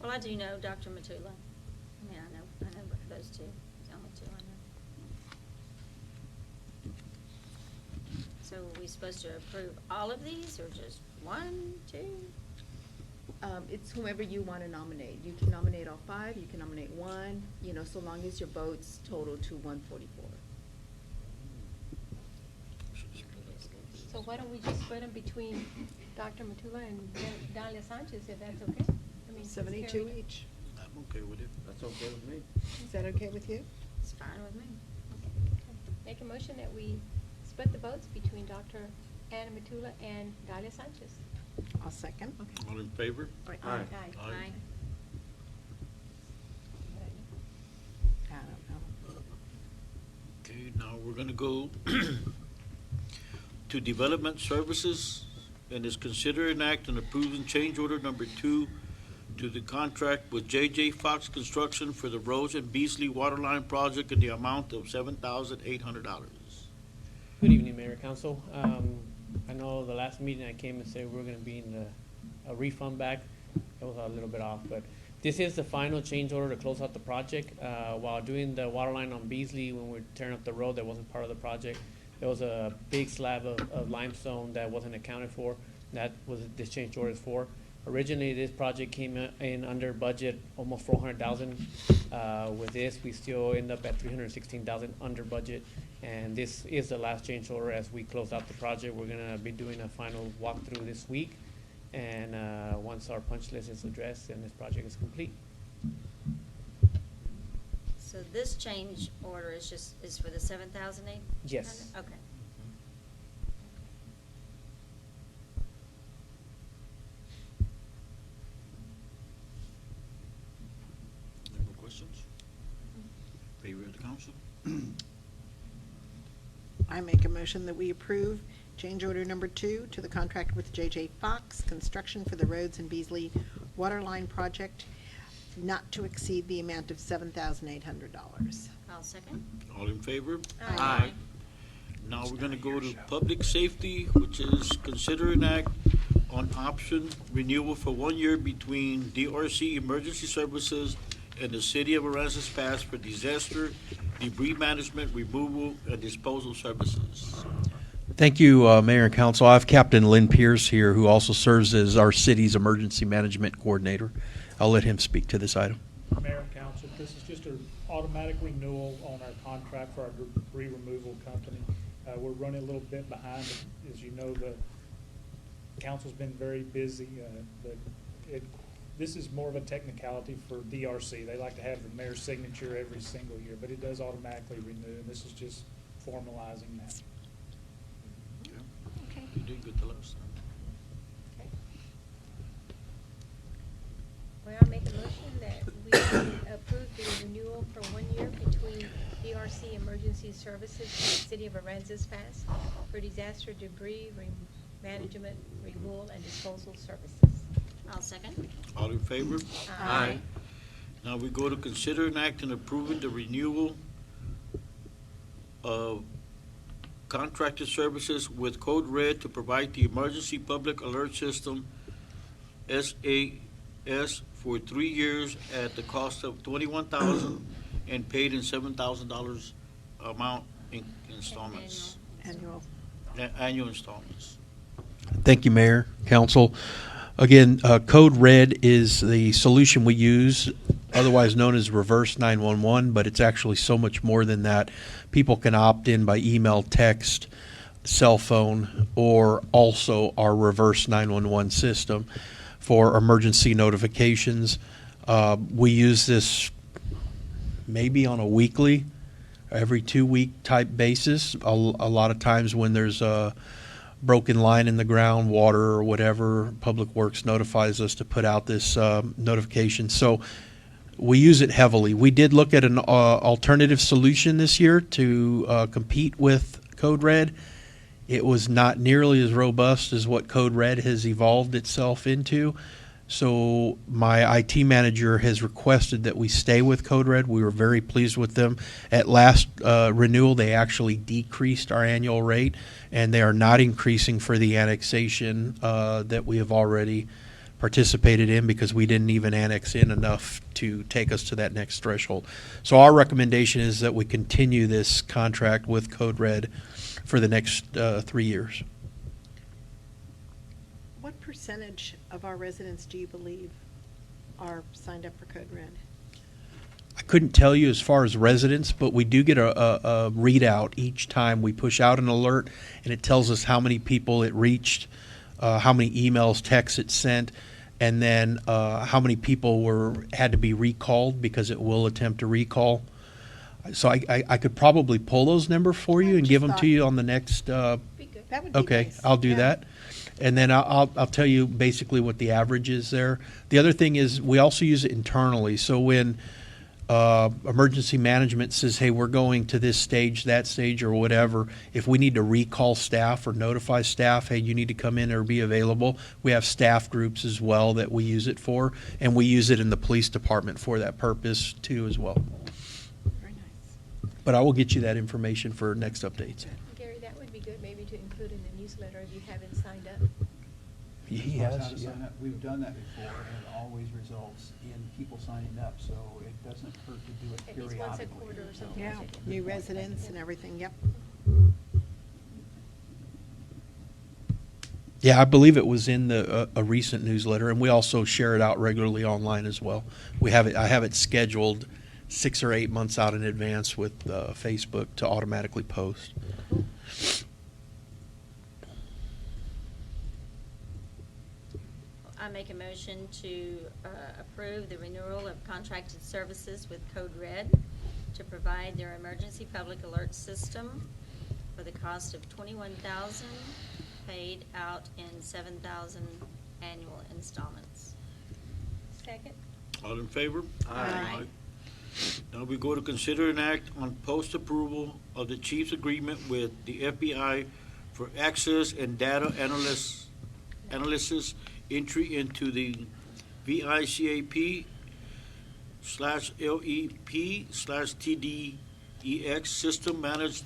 Well, I do know Dr. Matula. I mean, I know those two. The only two I know. So are we supposed to approve all of these, or just 1, 2? It's whomever you want to nominate. You can nominate all 5, you can nominate 1, so long as your votes total to 144. So why don't we just split them between Dr. Matula and Dalia Sanchez, if that's okay? I mean, 72 each. I'm okay with it. That's okay with me. Is that okay with you? It's fine with me. Make a motion that we split the votes between Dr. Anna Matula and Dalia Sanchez. I'll second. All in favor? Aye. Aye. Aye. I don't know. Okay, now we're gonna go to Development Services. and is consider an act on approving change order number 2 to the contract with J.J. Fox Construction for the Rose and Beasley Waterline Project in the amount of $7,800. Good evening, Mayor, Council. I know the last meeting I came and said we're gonna be in a refund back. It was a little bit off, but this is the final change order to close out the project. While doing the water line on Beasley, when we were tearing up the road that wasn't part of the project, there was a big slab of limestone that wasn't accounted for. That was this change order is for. Originally, this project came in under budget, almost 400,000. With this, we still end up at 316,000 under budget. And this is the last change order as we close out the project. We're gonna be doing a final walkthrough this week. And once our punch list is addressed, then this project is complete. So this change order is for the 7,800? Yes. Okay. Any more questions? Favor of the council? I make a motion that we approve change order number 2 to the contract with J.J. Fox Construction for the Roads and Beasley Waterline Project, not to exceed the amount of $7,800. I'll second. All in favor? Aye. Now we're gonna go to public safety, which is consider an act on option renewal for 1 year between DRC Emergency Services and the City of Aransas Pass for disaster, debris management, removal, and disposal services. Thank you, Mayor and Council. I have Captain Lynn Pierce here, who also serves as our city's emergency management coordinator. I'll let him speak to this item. Mayor and Council, this is just an automatic renewal on our contract for our debris removal company. We're running a little bit behind. As you know, the council's been very busy, but this is more of a technicality for DRC. They like to have the mayor's signature every single year, but it does automatically renew, and this is just formalizing that. Okay. You did good the last time. Okay. Well, I'll make a motion that we approve the renewal for 1 year between DRC Emergency Services and the City of Aransas Pass for disaster debris management, removal, and disposal services. I'll second. All in favor? Aye. Now we go to consider an act in approving the renewal of contracted services with Code Red to provide the emergency public alert system, SAS, for 3 years at the cost of $21,000 and paid in $7,000 amount in installments, Annual. annual installments. Thank you, Mayor, Council. Again, Code Red is the solution we use, otherwise known as Reverse 911, but it's actually so much more than that. People can opt in by email, text, cell phone, or also our Reverse 911 system for emergency notifications. We use this maybe on a weekly, every 2 week type basis. A lot of times when there's a broken line in the ground, water or whatever, Public Works notifies us to put out this notification. So we use it heavily. We did look at an alternative solution this year to compete with Code Red. It was not nearly as robust as what Code Red has evolved itself into. So my IT manager has requested that we stay with Code Red. We were very pleased with them. At last renewal, they actually decreased our annual rate, and they are not increasing for the annexation that we have already participated in, because we didn't even annex in enough to take us to that next threshold. So our recommendation is that we continue this contract with Code Red for the next 3 years. What percentage of our residents do you believe are signed up for Code Red? I couldn't tell you as far as residents, but we do get a readout each time we push out an alert, and it tells us how many people it reached, how many emails, texts it sent, and then how many people had to be recalled, because it will attempt to recall. So I could probably pull those numbers for you and give them to you on the next. That would be Okay, nice. I'll do Yeah. that. And then I'll tell you basically what the average is there. The other thing is we also use it internally. So when emergency management says, hey, we're going to this stage, that stage, or whatever, if we need to recall staff or notify staff, hey, you need to come in or be available, we have staff groups as well that we use it for, and we use it in the police department for that purpose too as well. Very nice. But I will get you that information for next updates. Gary, that would be good maybe to include in the newsletter if you haven't signed up. He How to has, yeah. sign up. We've done that before, and it always results in people signing up, so it doesn't hurt to do it At periodically. least once a quarter or something. Yeah, new residents and everything, yep. Yeah, I believe it was in the a recent newsletter, and we also share it out regularly online as well. We have it. I have it scheduled 6 or 8 months out in advance with Facebook to automatically post. I make a motion to approve the renewal of contracted services with Code Red to provide their emergency public alert system for the cost of $21,000, paid out in 7,000 annual installments. Second? All in favor? Aye. Now we go to consider an act on post-approval of the chief's agreement with the FBI for access and data analysis entry into the VICAP/LEP/TDEX system managed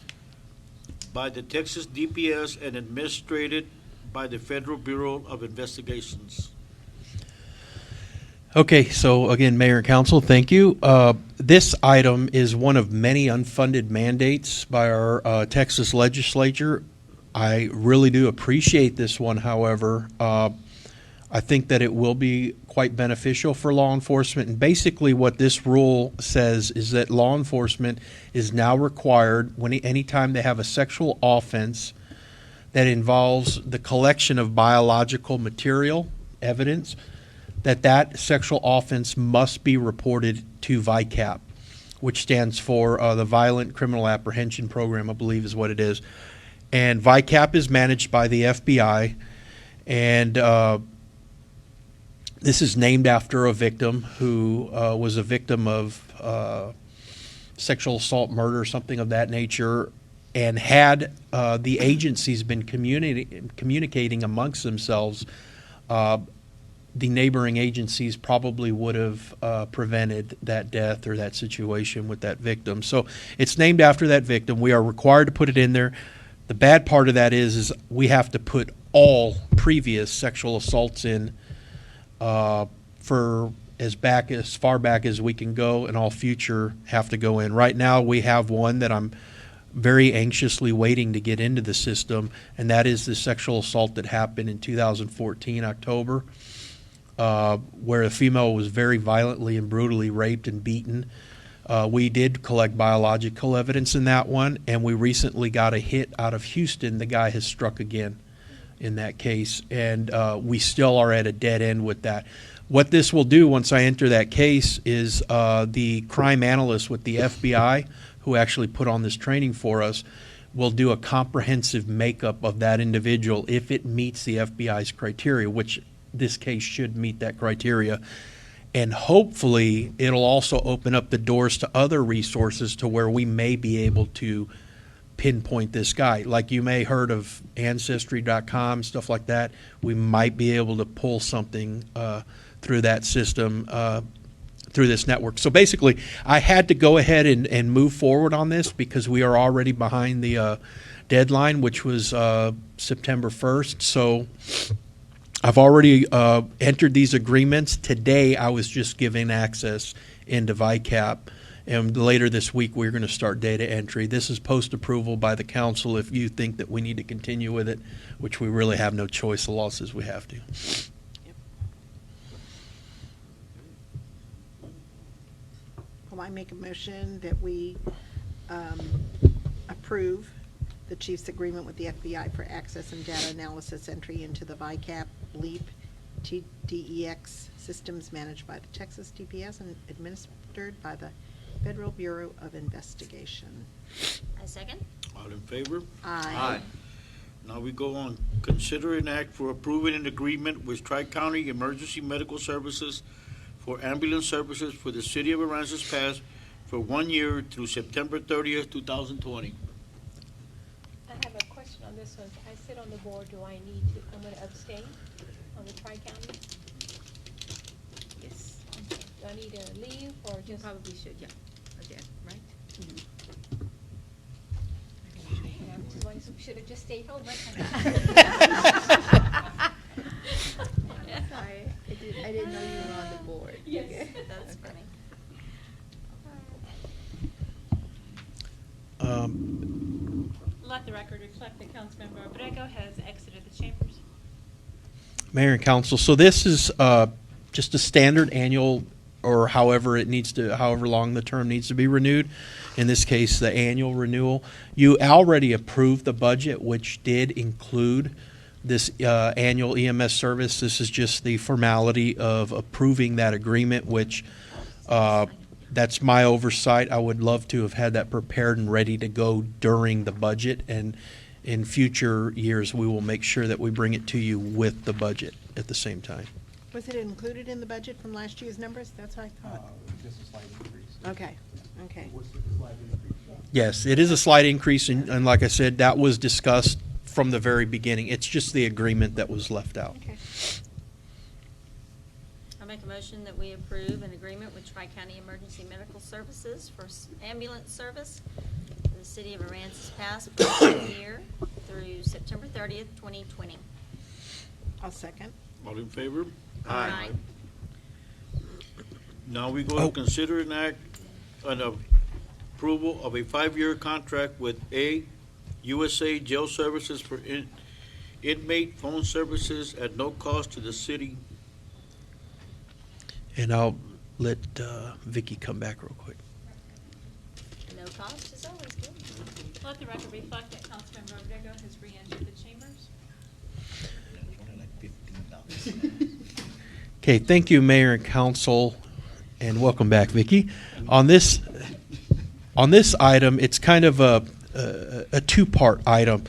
by the Texas DPS and administrated by the Federal Bureau of Investigations. Okay, so again, Mayor and Council, thank you. This item is one of many unfunded mandates by our Texas legislature. I really do appreciate this one, however. I think that it will be quite beneficial for law enforcement. And basically what this rule says is that law enforcement is now required, anytime they have a sexual offense that involves the collection of biological material, evidence, that sexual offense must be reported to VICAP, which stands for the Violent Criminal Apprehension Program, I believe is what it is. And VICAP is managed by the FBI, and this is named after a victim who was a victim of sexual assault, murder, something of that nature, and had the agencies been communicating amongst themselves, the neighboring agencies probably would have prevented that death or that situation with that victim. So it's named after that victim. We are required to put it in there. The bad part of that is we have to put all previous sexual assaults in for as far back as we can go, and all future have to go in. Right now we have one that I'm very anxiously waiting to get into the system, and that is the sexual assault that happened in 2014 October, where a female was very violently and brutally raped and beaten. We did collect biological evidence in that one, and we recently got a hit out of Houston. The guy has struck again in that case, and we still are at a dead end with that. What this will do once I enter that case is the crime analyst with the FBI, who actually put on this training for us, will do a comprehensive makeup of that individual if it meets the FBI's criteria, which this case should meet that criteria. And hopefully it'll also open up the doors to other resources to where we may be able to pinpoint this guy. Like you may heard of Ancestry.com, stuff like that. We might be able to pull something through that system, through this network. So basically, I had to go ahead and move forward on this because we are already behind the deadline, which was September 1st. So I've already entered these agreements. Today, I was just given access into VICAP. And later this week, we're going to start data entry. This is post-approval by the council if you think that we need to continue with it, which we really have no choice. The law says we have to. Well, I make a motion that we approve the chief's agreement with the FBI for access and data analysis entry into the VICAP LEAP TDEX systems managed by the Texas DPS and administered by the Federal Bureau of Investigation. I second. All in favor? Aye. Now we go on. Consider an act for approving an agreement with Tri-County Emergency Medical Services for ambulance services for the city of Aransas Pass for 1 year through September 30th, 2020. I have a question on this one. I sit on the board, do I need to, I'm gonna abstain on the Tri-County? Yes, Do I need to leave or you just? probably should, yeah, again, right? Should have just stayed home, right? Sorry, I didn't know you were on the board. Yes. Okay. That's funny. Let the record reflect that Councilmember Abrego has exited the chambers. Mayor and council, so this is just a standard annual, or however long the term needs to be renewed. In this case, the annual renewal. You already approved the budget, which did include this annual EMS service. This is just the formality of approving that agreement, which that's my oversight. I would love to have had that prepared and ready to go during the budget, and in future years, we will make sure that we bring it to you with the budget at the same time. Was it included in the budget from last year's numbers? That's what I thought. Just a slight increase. Okay, okay. Yes, it is a slight increase, and like I said, that was discussed from the very beginning. It's just the agreement that was left out. Okay. I make a motion that we approve an agreement with Tri-County Emergency Medical Services for ambulance service for the city of Aransas Pass for 1 year through September 30th, 2020. I'll second. All in favor? Aye. Now we go to consider an act on approval of a 5-year contract with USA Jail Services for inmate phone services at no cost to the city. And I'll let Vicky come back real quick. No cost is always good. Let the record reflect that Councilmember Abrego has re-entered the chambers. Okay, thank you, Mayor and Council, and welcome back, Vicky. On this item, it's kind of a two-part item.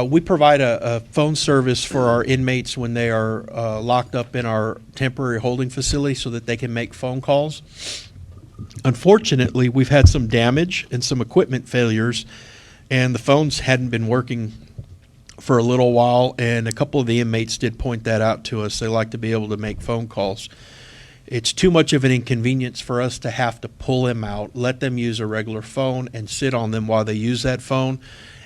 We provide a phone service for our inmates when they are locked up in our temporary holding facility so that they can make phone calls. Unfortunately, we've had some damage and some equipment failures, and the phones hadn't been working for a little while, and a couple of the inmates did point that out to us. They like to be able to make phone calls. It's too much of an inconvenience for us to have to pull them out, let them use a regular phone, and sit on them while they use that phone.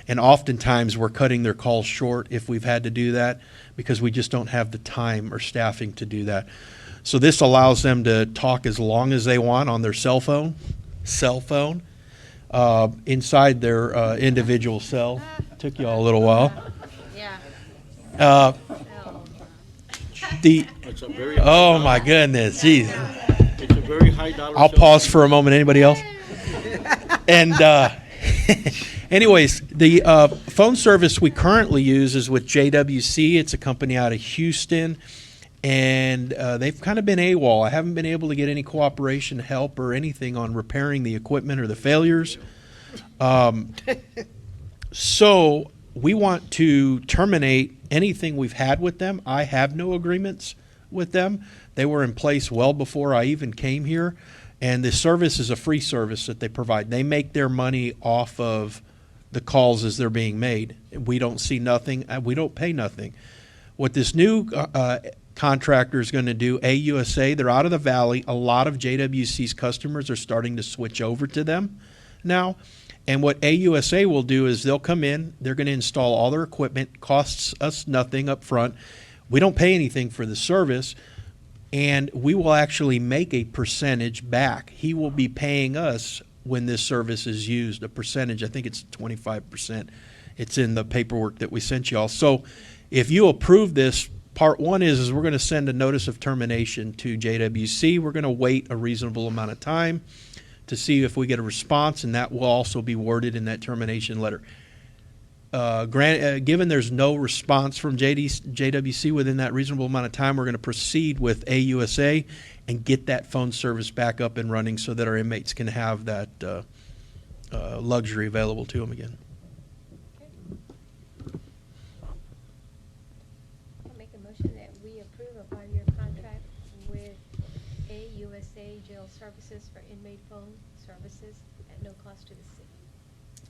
And oftentimes we're cutting their calls short if we've had to do that because we just don't have the time or staffing to do that. So this allows them to talk as long as they want on their cell phone, inside their individual cell. Took you all a little while. Yeah. It's a very Oh my goodness, Jesus. It's a very high dollar. I'll pause for a moment. Anybody else? And anyways, the phone service we currently use is with JWC. It's a company out of Houston, and they've kind of been AWOL. I haven't been able to get any cooperation, help, or anything on repairing the equipment or the failures. So we want to terminate anything we've had with them. I have no agreements with them. They were in place well before I even came here, and the service is a free service that they provide. They make their money off of the calls as they're being made. We don't see nothing. We don't pay nothing. What this new contractor is going to do, AUSA, they're out of the valley. A lot of JWC's customers are starting to switch over to them now. And what AUSA will do is they'll come in, they're going to install all their equipment, costs us nothing up front. We don't pay anything for the service, and we will actually make a percentage back. He will be paying us when this service is used, a percentage. I think it's 25%. It's in the paperwork that we sent you all. So if you approve this, part one is we're going to send a notice of termination to JWC. We're going to wait a reasonable amount of time to see if we get a response, and that will also be worded in that termination letter. Given there's no response from JWC within that reasonable amount of time, we're going to proceed with AUSA and get that phone service back up and running so that our inmates can have that luxury available to them again. I'll make a motion that we approve a 5-year contract with AUSA Jail Services for inmate phone service services at no cost to the city.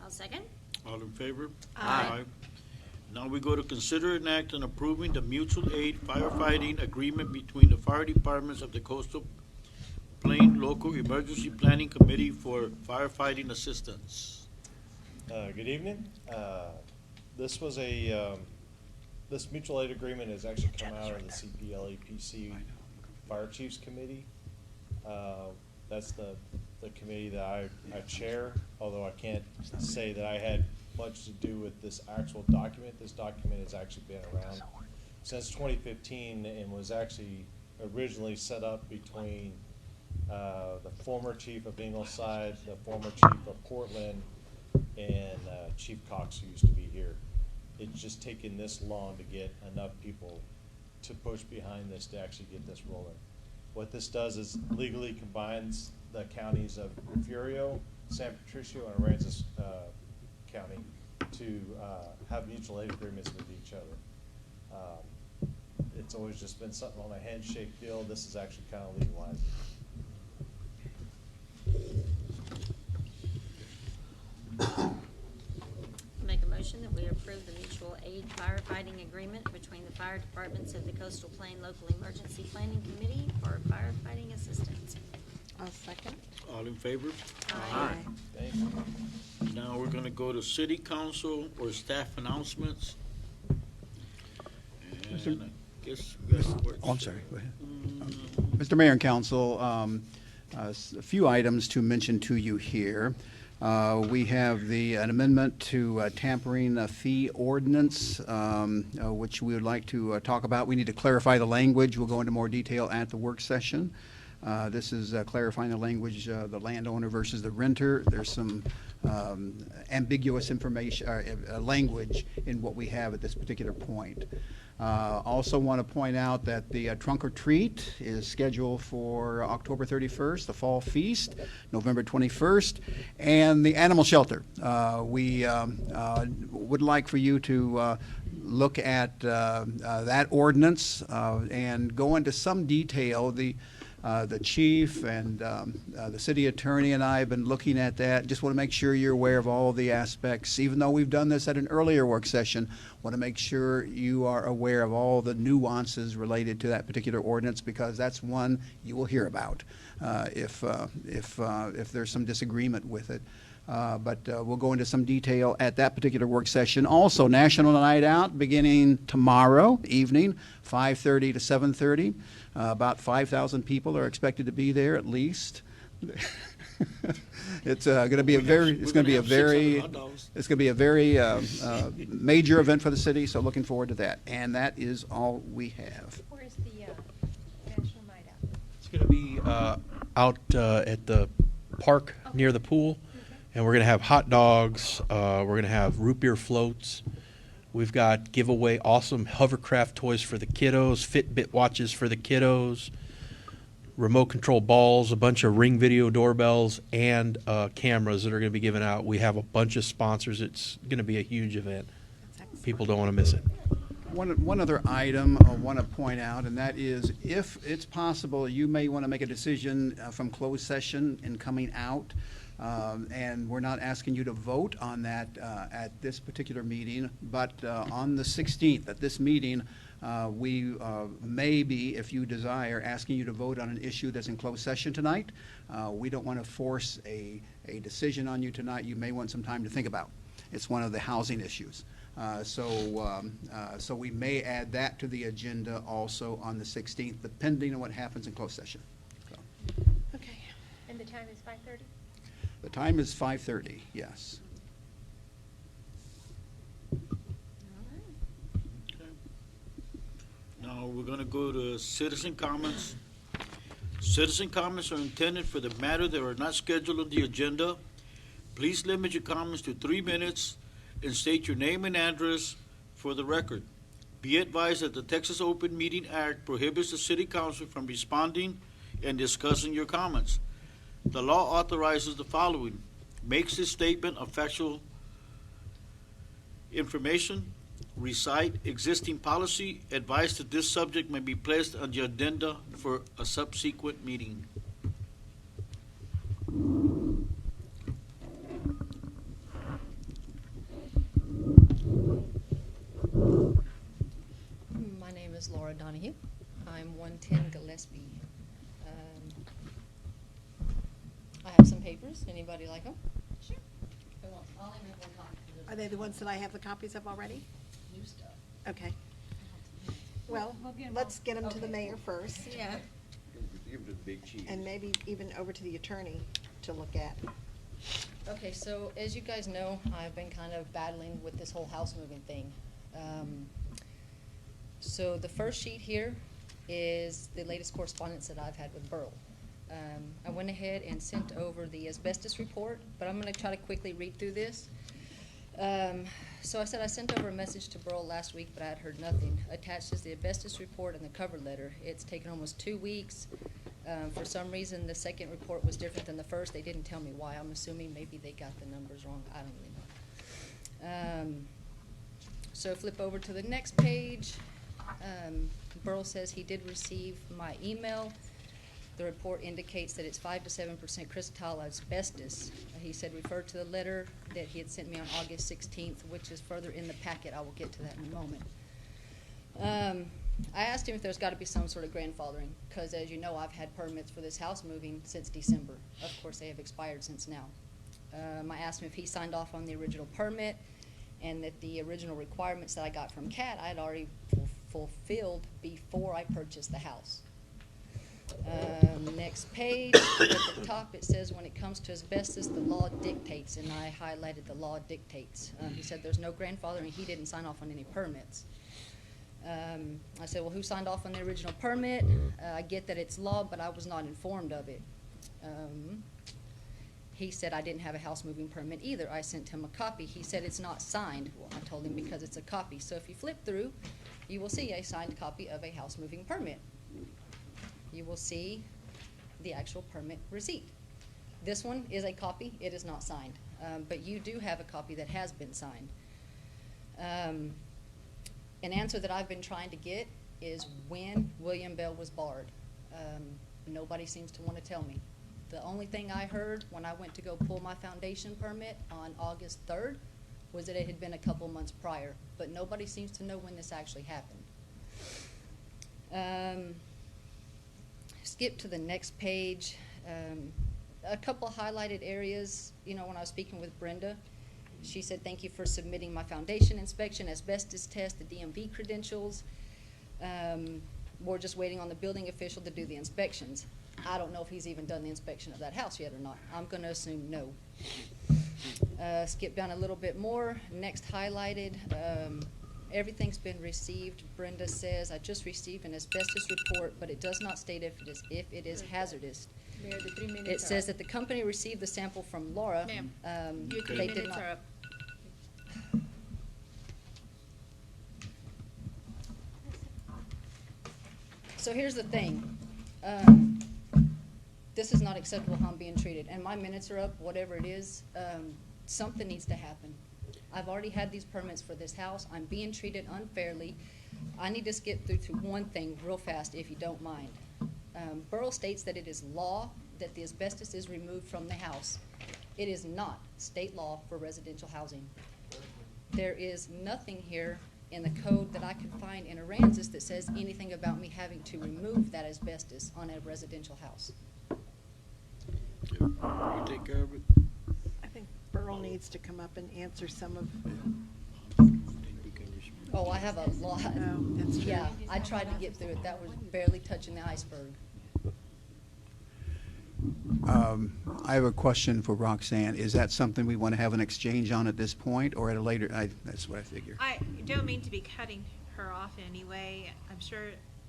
I'll second. All in favor? Aye. Now we go to consider an act on approving the mutual aid firefighting agreement between the fire departments of the Coastal Plain Local Emergency Planning Committee for firefighting assistance. Good evening. This was this mutual aid agreement has actually come out of the CPLAPC Fire Chiefs Committee. That's the committee that I chair, although I can't say that I had much to do with this actual document. This document has actually been around since 2015 and was actually originally set up between the former chief of Ingleside, the former chief of Portland, and Chief Cox, who used to be here. It's just taken this long to get enough people to push behind this to actually get this rolling. What this does is legally combines the counties of Refugio, San Patricio, and Aransas County to have mutual aid agreements with each other. It's always just been something on a handshake deal. This is actually kind of legalized. Make a motion that we approve the mutual aid firefighting agreement between the fire departments of the Coastal Plain Local Emergency Planning Committee for firefighting assistance. I'll second. All in favor? Aye. Thank you. Now we're gonna go to city council or staff announcements. And I guess we got some words. Oh, I'm sorry, go ahead. Mr. Mayor and Council, a few items to mention to you here. We have an amendment to tampering fee ordinance, which we would like to talk about. We need to clarify the language. We'll go into more detail at the work session. This is clarifying the language, the landowner versus the renter. There's some ambiguous information, language in what we have at this particular point. Also want to point out that the trunk or treat is scheduled for October 31st, the fall feast, November 21st, and the animal shelter. We would like for you to look at that ordinance and go into some detail. The chief and the city attorney and I have been looking at that. Just want to make sure you're aware of all the aspects. Even though we've done this at an earlier work session, want to make sure you are aware of all the nuances related to that particular ordinance, because that's one you will hear about if there's some disagreement with it. But we'll go into some detail at that particular work session. Also, National Night Out beginning tomorrow evening, 5:30 to 7:30. About 5,000 people are expected to be there at least. It's going to be a very major event for the city. So looking forward to that. And that is all we have. Where's the National Night Out? It's going to be out at the park near the pool. And we're going to have hot dogs. We're going to have root beer floats. We've got giveaway awesome hovercraft toys for the kiddos, Fitbit watches for the kiddos, remote control balls, a bunch of Ring video doorbells, and cameras that are going to be given out. We have a bunch of sponsors. It's going to be a huge event. People don't want to miss it. One other item I want to point out, and that is, if it's possible, you may want to make a decision from closed session in coming out. And we're not asking you to vote on that at this particular meeting, but on the 16th, at this meeting, we may be, if you desire, asking you to vote on an issue that's in closed session tonight. We don't want to force a decision on you tonight. You may want some time to think about. It's one of the housing issues. So we may add that to the agenda also on the 16th, depending on what happens in closed session. So. Okay. And the time is 5:30? The time is 5:30, yes. Now we're going to go to citizen comments. Citizen comments are intended for the matter that are not scheduled on the agenda. Please limit your comments to 3 minutes and state your name and address for the record. Be advised that the Texas Open Meeting Act prohibits the City Council from responding and discussing your comments. The law authorizes the following: makes this statement of factual information, recite existing policy, advise that this subject may be placed on the agenda for a subsequent meeting. Donahue. I'm 110 Gillespie. I have some papers. Anybody like them? Sure. I'll only make one copy. Are they the ones that I have the copies of already? New stuff. Okay. Well, let's get them to the mayor first. Yeah. Give it to Big Chief. And maybe even over to the attorney to look at. Okay, so as you guys know, I've been kind of battling with this whole house moving thing. So the first sheet here is the latest correspondence that I've had with Burl. I went ahead and sent over the asbestos report, but I'm going to try to quickly read through this. So I said I sent over a message to Burl last week, but I had heard nothing. Attached is the asbestos report and the cover letter. It's taken almost 2 weeks. For some reason, the second report was different than the first. They didn't tell me why. I'm assuming maybe they got the numbers wrong. I don't really know. So flip over to the next page. Burl says he did receive my email. The report indicates that it's 5 to 7% crystalline asbestos. He said refer to the letter that he had sent me on August 16th, which is further in the packet. I will get to that in a moment. I asked him if there's got to be some sort of grandfathering, because as you know, I've had permits for this house moving since December. Of course, they have expired since now. I asked him if he signed off on the original permit, and that the original requirements that I got from CAT I had already fulfilled before I purchased the house. Next page, at the top it says when it comes to asbestos, the law dictates, and I highlighted the law dictates. He said there's no grandfathering. He didn't sign off on any permits. I said, well, who signed off on the original permit? I get that it's law, but I was not informed of it. He said I didn't have a house moving permit either. I sent him a copy. He said it's not signed. Well, I told him because it's a copy. So if you flip through, you will see a signed copy of a house moving permit. You will see the actual permit receipt. This one is a copy. It is not signed. But you do have a copy that has been signed. An answer that I've been trying to get is when William Bell was barred. Nobody seems to want to tell me. The only thing I heard when I went to go pull my foundation permit on August 3rd was that it had been a couple months prior, but nobody seems to know when this actually happened. Skip to the next page. A couple highlighted areas, you know, when I was speaking with Brenda, she said, thank you for submitting my foundation inspection, asbestos test, the DMV credentials. We're just waiting on the building official to do the inspections. I don't know if he's even done the inspection of that house yet or not. I'm going to assume no. Skip down a little bit more. Next highlighted, everything's been received. Brenda says, I just received an asbestos report, but it does not state if it is hazardous. Mayor, the 3 minutes It says that the company received the sample from Laura. Ma'am, your 3 They did minutes not. are up. So here's the thing. This is not acceptable how I'm being treated, and my minutes are up, whatever it is. Something needs to happen. I've already had these permits for this house. I'm being treated unfairly. I need to skip through to one thing real fast, if you don't mind. Borough states that it is law that the asbestos is removed from the house. It is not state law for residential housing. There is nothing here in the code that I could find in Aransas that says anything about me having to remove that asbestos on a residential house. You take care of it? I think Burl needs to come up and answer some of, Oh, I have a lot. Oh, that's true. Yeah, I tried to get through it. That was barely touching the iceberg. I have a question for Roxanne. Is that something we want to have an exchange on at this point or at a later? That's what I figure. I don't mean to be cutting her off in any way. I'm sure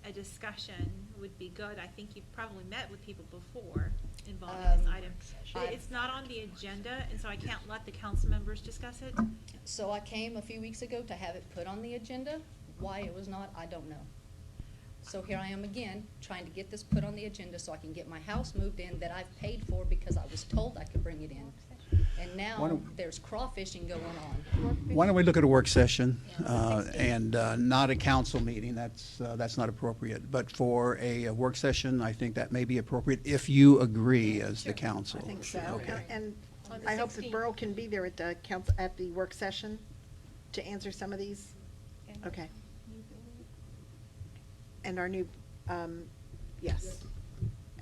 a discussion would be good. I think you've probably met with people before involved in this item. But it's not on the agenda, and so I can't let the council members discuss it. So I came a few weeks ago to have it put on the agenda. Why it was not, I don't know. So here I am again, trying to get this put on the agenda so I can get my house moved in that I've paid for because I was told I could bring it in. And Why now don't- there's crawfishing going on. Why don't we look at a work session and not a council meeting? That's not appropriate. But for a work session, I think that may be appropriate if you agree as the council. I think so. Okay. And On the I hope that 16th. Burl can be there at the council, at the work session to answer some of these. Okay. And our new, yes,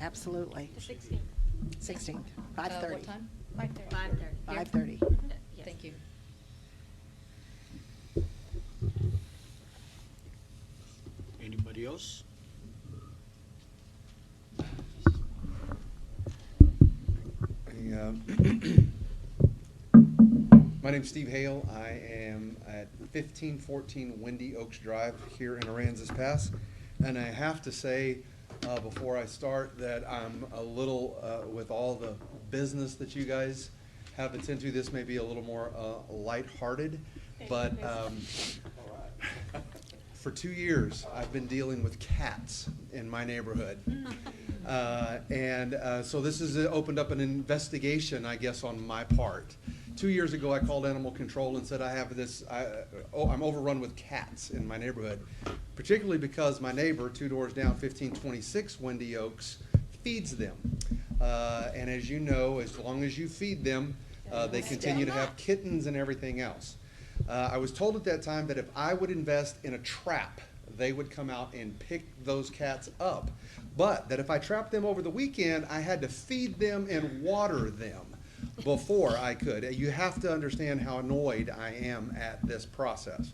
absolutely. The 16th. 16th, What 5:30. time? 5:30. 5:30. Yes. Thank you. Anybody else? My name's Steve Hale. I am at 1514 Windy Oaks Drive here in Aransas Pass. And I have to say, before I start, that I'm a little, with all the business that you guys have attended to, this may be a little more lighthearted. But for 2 years, I've been dealing with cats in my neighborhood. So this has opened up an investigation, I guess, on my part. 2 years ago, I called animal control and said I have this, I'm overrun with cats in my neighborhood, particularly because my neighbor, 2 doors down, 1526 Windy Oaks, feeds them. And as you know, as long as you feed them, they continue to have kittens and everything else. I was told at that time that if I would invest in a trap, they would come out and pick those cats up. But that if I trapped them over the weekend, I had to feed them and water them before I could. You have to understand how annoyed I am at this process.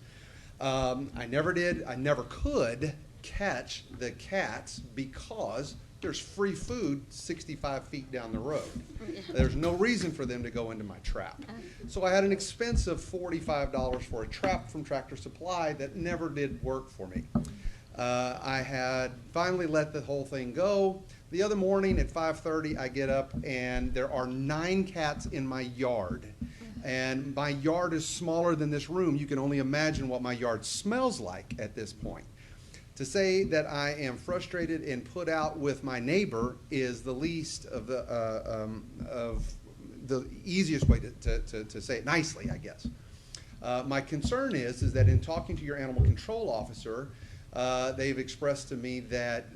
I never could catch the cats because there's free food 65 feet down the road. There's no reason for them to go into my trap. So I had an expense of $45 for a trap from Tractor Supply that never did work for me. I had finally let the whole thing go. The other morning at 5:30, I get up and there are 9 cats in my yard. And my yard is smaller than this room. You can only imagine what my yard smells like at this point. To say that I am frustrated and put out with my neighbor is the least of the easiest way to say it nicely, I guess. My concern is that in talking to your animal control officer, they've expressed to me that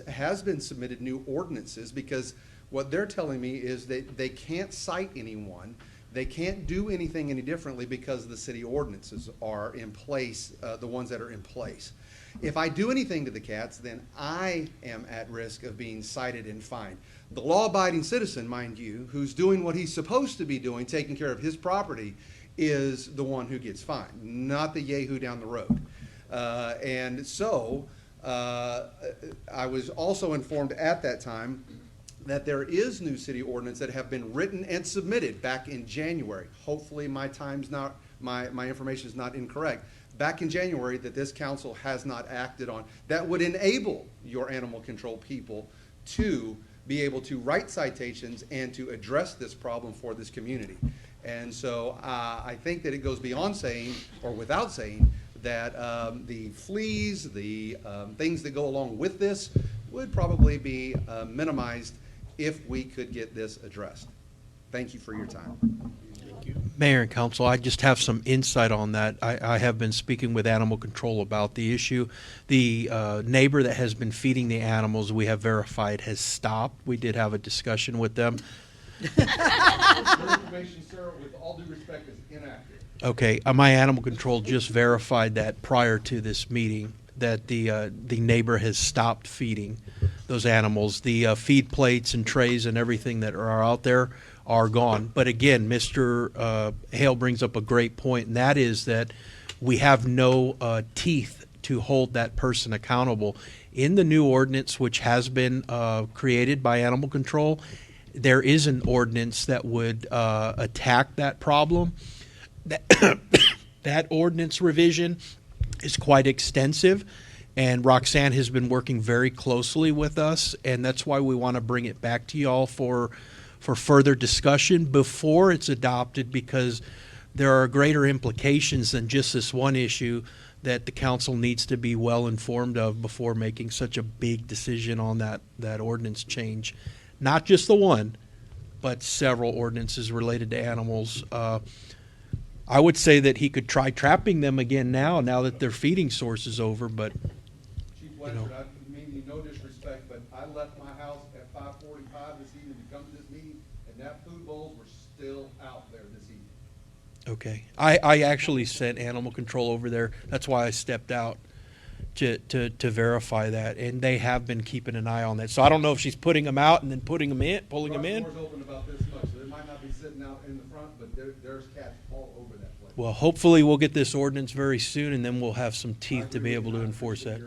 has been submitted new ordinances, because what they're telling me is that they can't cite anyone. They can't do anything any differently because the city ordinances are in place, the ones that are in place. If I do anything to the cats, then I am at risk of being cited and fined. The law-abiding citizen, mind you, who's doing what he's supposed to be doing, taking care of his property, is the one who gets fined, not the yahoo down the road. I was also informed at that time that there is new city ordinance that have been written and submitted back in January. Hopefully my information is not incorrect. Back in January, that this council has not acted on, that would enable your animal control people to be able to write citations and to address this problem for this community. And so I think that it goes beyond saying, or without saying, that the fleas, the things that go along with this would probably be minimized if we could get this addressed. Thank you for your time. Mayor and Council, I just have some insight on that. I have been speaking with Animal Control about the issue. The neighbor that has been feeding the animals, we have verified, has stopped. We did have a discussion with them. Your information, sir, with all due respect, is inaccurate. Okay, my Animal Control just verified that prior to this meeting, that the neighbor has stopped feeding those animals. The feed plates and trays and everything that are out there are gone. But again, Mr. Hale brings up a great point, and that is that we have no teeth to hold that person accountable. In the new ordinance, which has been created by Animal Control, there is an ordinance that would attack that problem. That ordinance revision is quite extensive, and Roxanne has been working very closely with us, and that's why we want to bring it back to y'all for further discussion before it's adopted, because there are greater implications than just this one issue that the council needs to be well informed of before making such a big decision on that ordinance change. Not just the one, but several ordinances related to animals. I would say that he could try trapping them again now that their feeding source is over, but Chief Blanchard, I mean you no disrespect, but I left my house at 5:45 this evening to come to this meeting, and that food bowls were still out there this evening. okay. I actually sent Animal Control over there. That's why I stepped out. to verify that, and they have been keeping an eye on that. So I don't know if she's putting them out and then pulling them in. Front door's open about this much, so they might not be sitting out in the front, but there's cats all over that place. Well, hopefully we'll get this ordinance very soon, and then we'll have some teeth to be able to enforce that.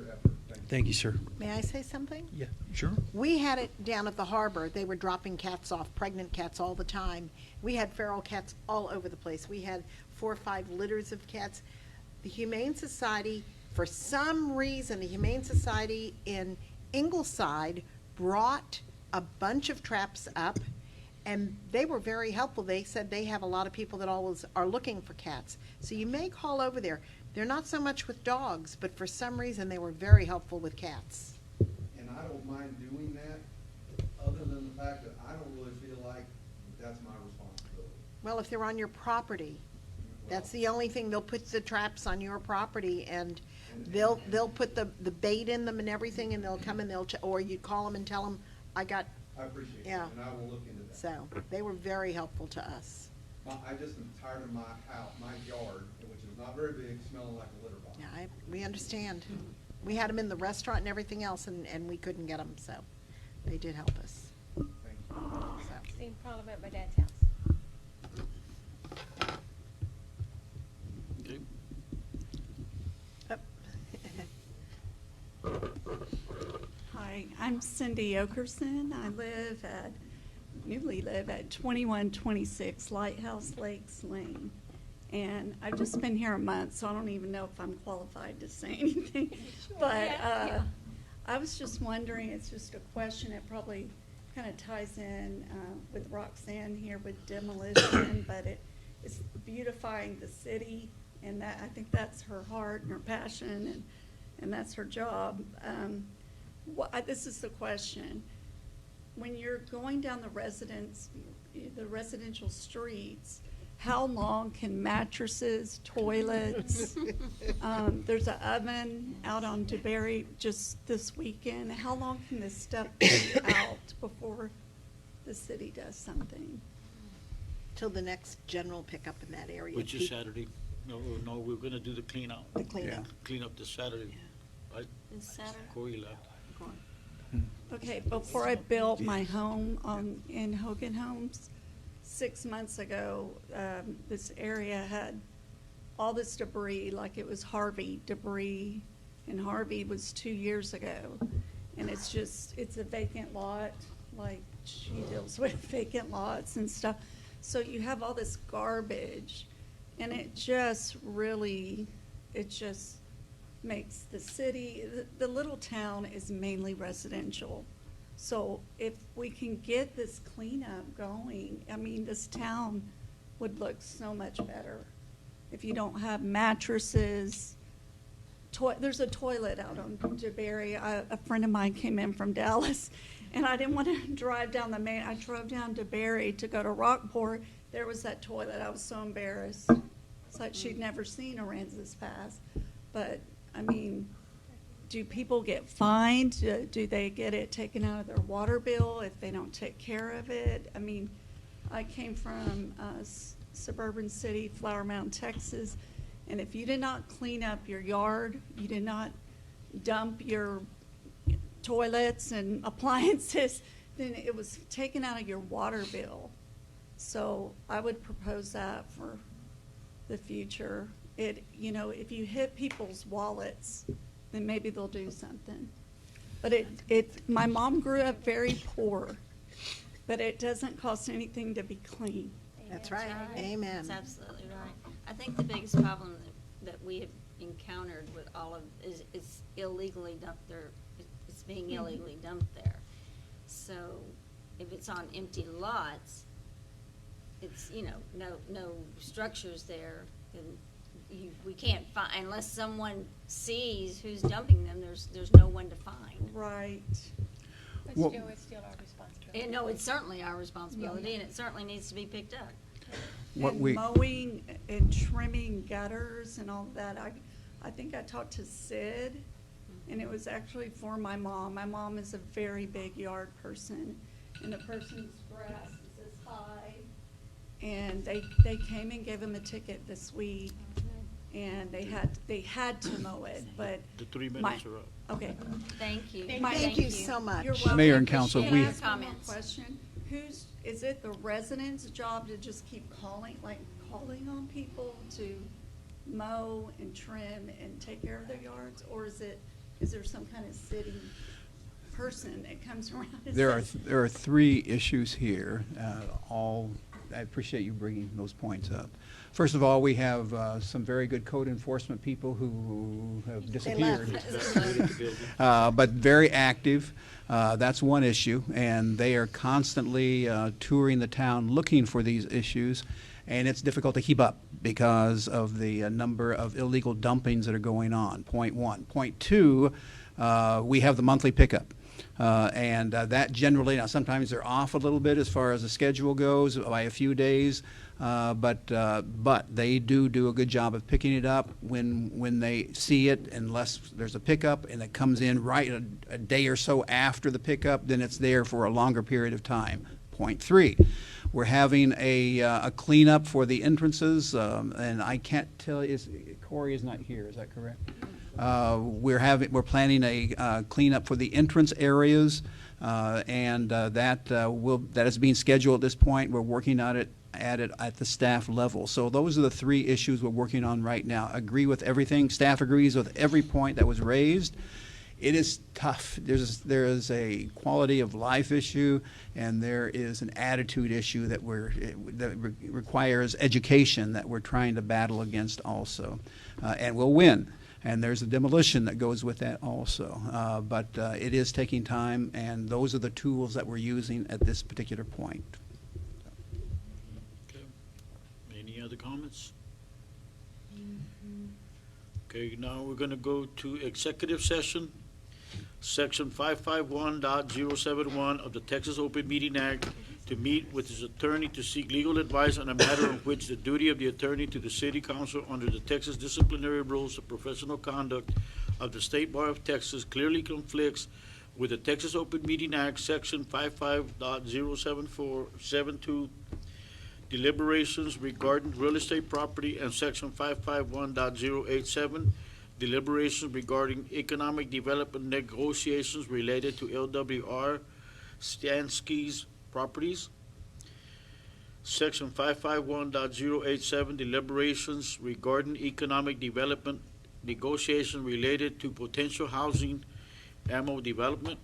Thank you, sir. May I say something? Yeah, sure. We had it down at the harbor. They were dropping cats off, pregnant cats all the time. We had feral cats all over the place. We had 4 or 5 litters of cats. The Humane Society, for some reason, the Humane Society in Ingleside brought a bunch of traps up, and they were very helpful. They said they have a lot of people that always are looking for cats. So you may call over there. They're not so much with dogs, but for some reason, they were very helpful with cats. And I don't mind doing that, other than the fact that I don't really feel like that's my responsibility. Well, if they're on your property, that's the only thing. They'll put the traps on your property, and they'll put the bait in them and everything, and they'll come and or you call them and tell them, I appreciate yeah. it, and I will look into that. So, they were very helpful to us. I just am tired of my house, my yard, which is not very big, smelling like a litter box. Yeah, we understand. We had them in the restaurant and everything else, and we couldn't get them, so they did help us. Same problem at my dad's house. Hi, I'm Cindy Okerson. I newly live at 2126 Lighthouse Lakes Lane. And I've just been here a month, so I don't even know if I'm qualified to say anything. But I was just wondering, it's just a question, it probably kind of ties in with Roxanne here with demolition, but it's beautifying the city, and that I think that's her heart and her passion, and that's her job. This is the question. When you're going down the residential streets, how long can mattresses, toilets, there's an oven out on DeBerry just this weekend. How long can this stuff be out before the city does something? Till the next general pickup in that area. Which is Saturday. No, we're gonna do the clean out. The clean out. Clean up this Saturday. Right? This Saturday? Corey left. Okay, before I built my home in Hogan Homes, 6 months ago, this area had all this debris, like it was Harvey debris, and Harvey was 2 years ago. And it's a vacant lot, like she deals with vacant lots and stuff. So you have all this garbage, and it just makes the city, the little town is mainly residential. So if we can get this cleanup going, I mean, this town would look so much better. If you don't have mattresses, there's a toilet out on DeBerry. A friend of mine came in from Dallas, and I didn't want to drive down I drove down DeBerry to go to Rockport. There was that toilet. I was so embarrassed. It's like she'd never seen Aransas Pass. But, I mean, do people get fined? Do they get it taken out of their water bill if they don't take care of it? I mean, I came from a suburban city, Flower Mound, Texas, and if you did not clean up your yard, you did not dump your toilets and appliances, then it was taken out of your water bill. So I would propose that for the future. If you hit people's wallets, then maybe they'll do something. But my mom grew up very poor, but it doesn't cost anything to be clean. That's right. Amen. That's absolutely right. I think the biggest problem that we have encountered with all of is illegally dumped there. It's being illegally dumped there. So if it's on empty lots, it's no structures there, then we can't find unless someone sees who's dumping them. There's no one to find. Right. But it's still our responsibility. No, it's certainly our responsibility, and it certainly needs to be picked up. Mowing and trimming gutters and all of that. I think I talked to Sid, and it was actually for my mom. My mom is a very big yard person, and the person's grass is this high. And they came and gave him a ticket this week. and they had to mow it, but. The 3 my- minutes are up. Okay. Thank you. Thank you so much. You're welcome. Mayor and council, Can we- I ask one more Comments. question? Is it the residents' job to just keep calling on people to mow and trim and take care of their yards? Or is there some kind of city person that comes around and says? There are three issues here, I appreciate you bringing those points up. First of all, we have some very good code enforcement people who have disappeared. But very active. That's one issue, and they are constantly touring the town looking for these issues, and it's difficult to keep up because of the number of illegal dumpings that are going on, point one. Point two, we have the monthly pickup. And that generally, now sometimes they're off a little bit as far as the schedule goes by a few days, but they do a good job of picking it up when they see it, unless there's a pickup and it comes in right a day or so after the pickup, then it's there for a longer period of time. Point three, we're having a cleanup for the entrances, and I can't tell, Corey is not here, is that correct? We're planning a cleanup for the entrance areas, and that is being scheduled at this point. We're working on it at the staff level. So those are the three issues we're working on right now. Agree with everything. Staff agrees with every point that was raised. It is tough. There is a quality of life issue, and there is an attitude issue that requires education that we're trying to battle against also, and we'll win. And there's a demolition that goes with that also. But it is taking time, and those are the tools that we're using at this particular point. Okay. Any other comments? Okay, now we're going to go to executive session. Section 551.071 of the Texas Open Meeting Act, to meet with his attorney to seek legal advice on a matter in which the duty of the attorney to the city council under the Texas disciplinary rules of professional conduct of the State Bar of Texas clearly conflicts with the Texas Open Meeting Act, Section 55.07472, deliberations regarding real estate property, and Section 551.087, deliberations regarding economic development negotiations related to LWR Stansky's properties. Section 551.087, deliberations regarding economic development negotiation related to potential housing ammo development.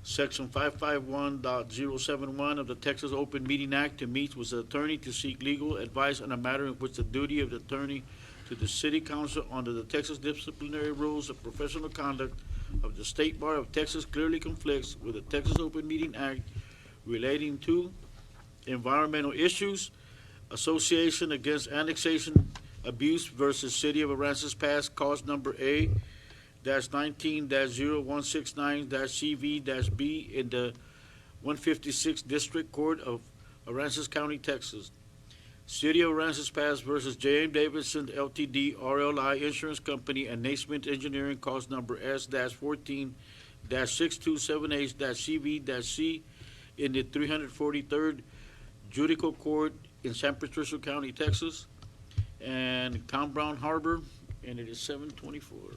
Section 551.071 of the Texas Open Meeting Act, to meet with the attorney to seek legal advice on a matter in which the duty of the attorney to the city council under the Texas disciplinary rules of professional conduct of the State Bar of Texas clearly conflicts with the Texas Open Meeting Act relating to environmental issues, association against annexation abuse versus City of Aransas Pass, cause number A-19-0169-CV-B in the 156th District Court of Aransas County, Texas. City of Aransas Pass versus J.M. Davidson Ltd. RLI Insurance Company and Naismith Engineering, cause number S-14-6278-CV-C in the 343rd Judicial Court in San Patricio County, Texas, and Tom Brown Harbor, and it is 7:24.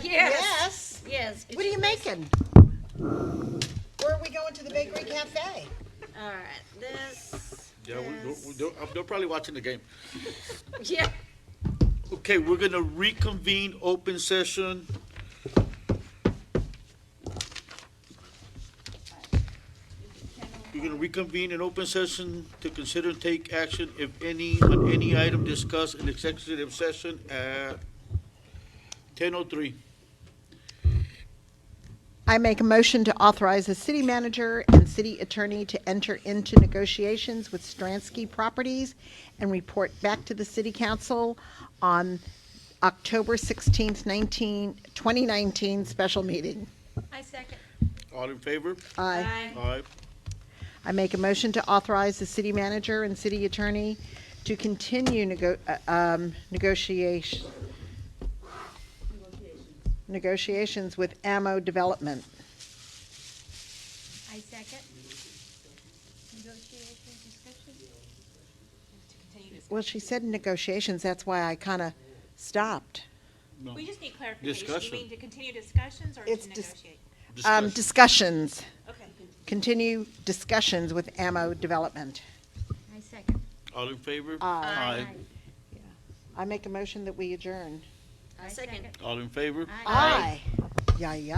Yes. Yes. What are you making? Or are we going to the Bakery Cafe? All right, this. Yeah, is- they're probably watching the game. Yeah. Okay, we're gonna reconvene open session. We're gonna reconvene in open session to consider and take action, if any, on any item discussed in executive session at 10:03. I make a motion to authorize the city manager and city attorney to enter into negotiations with Stransky Properties and report back to the city council on October 16th, 2019 special meeting. I second. All in favor? Aye. Aye. I make a motion to authorize the city manager and city attorney to continue negotiations with Ammo Development. I second. Negotiation, discussion? To continue discussion. Well, she said negotiations, that's why I kind of stopped. No. We just need clarification. Discussion. You mean to continue discussions or to It's dis- negotiate? Discussions. Okay. Continue discussions with Ammo Development. I second. All in favor? Aye. I make a motion that we adjourn. I second. All in favor? Aye. Yay, yay.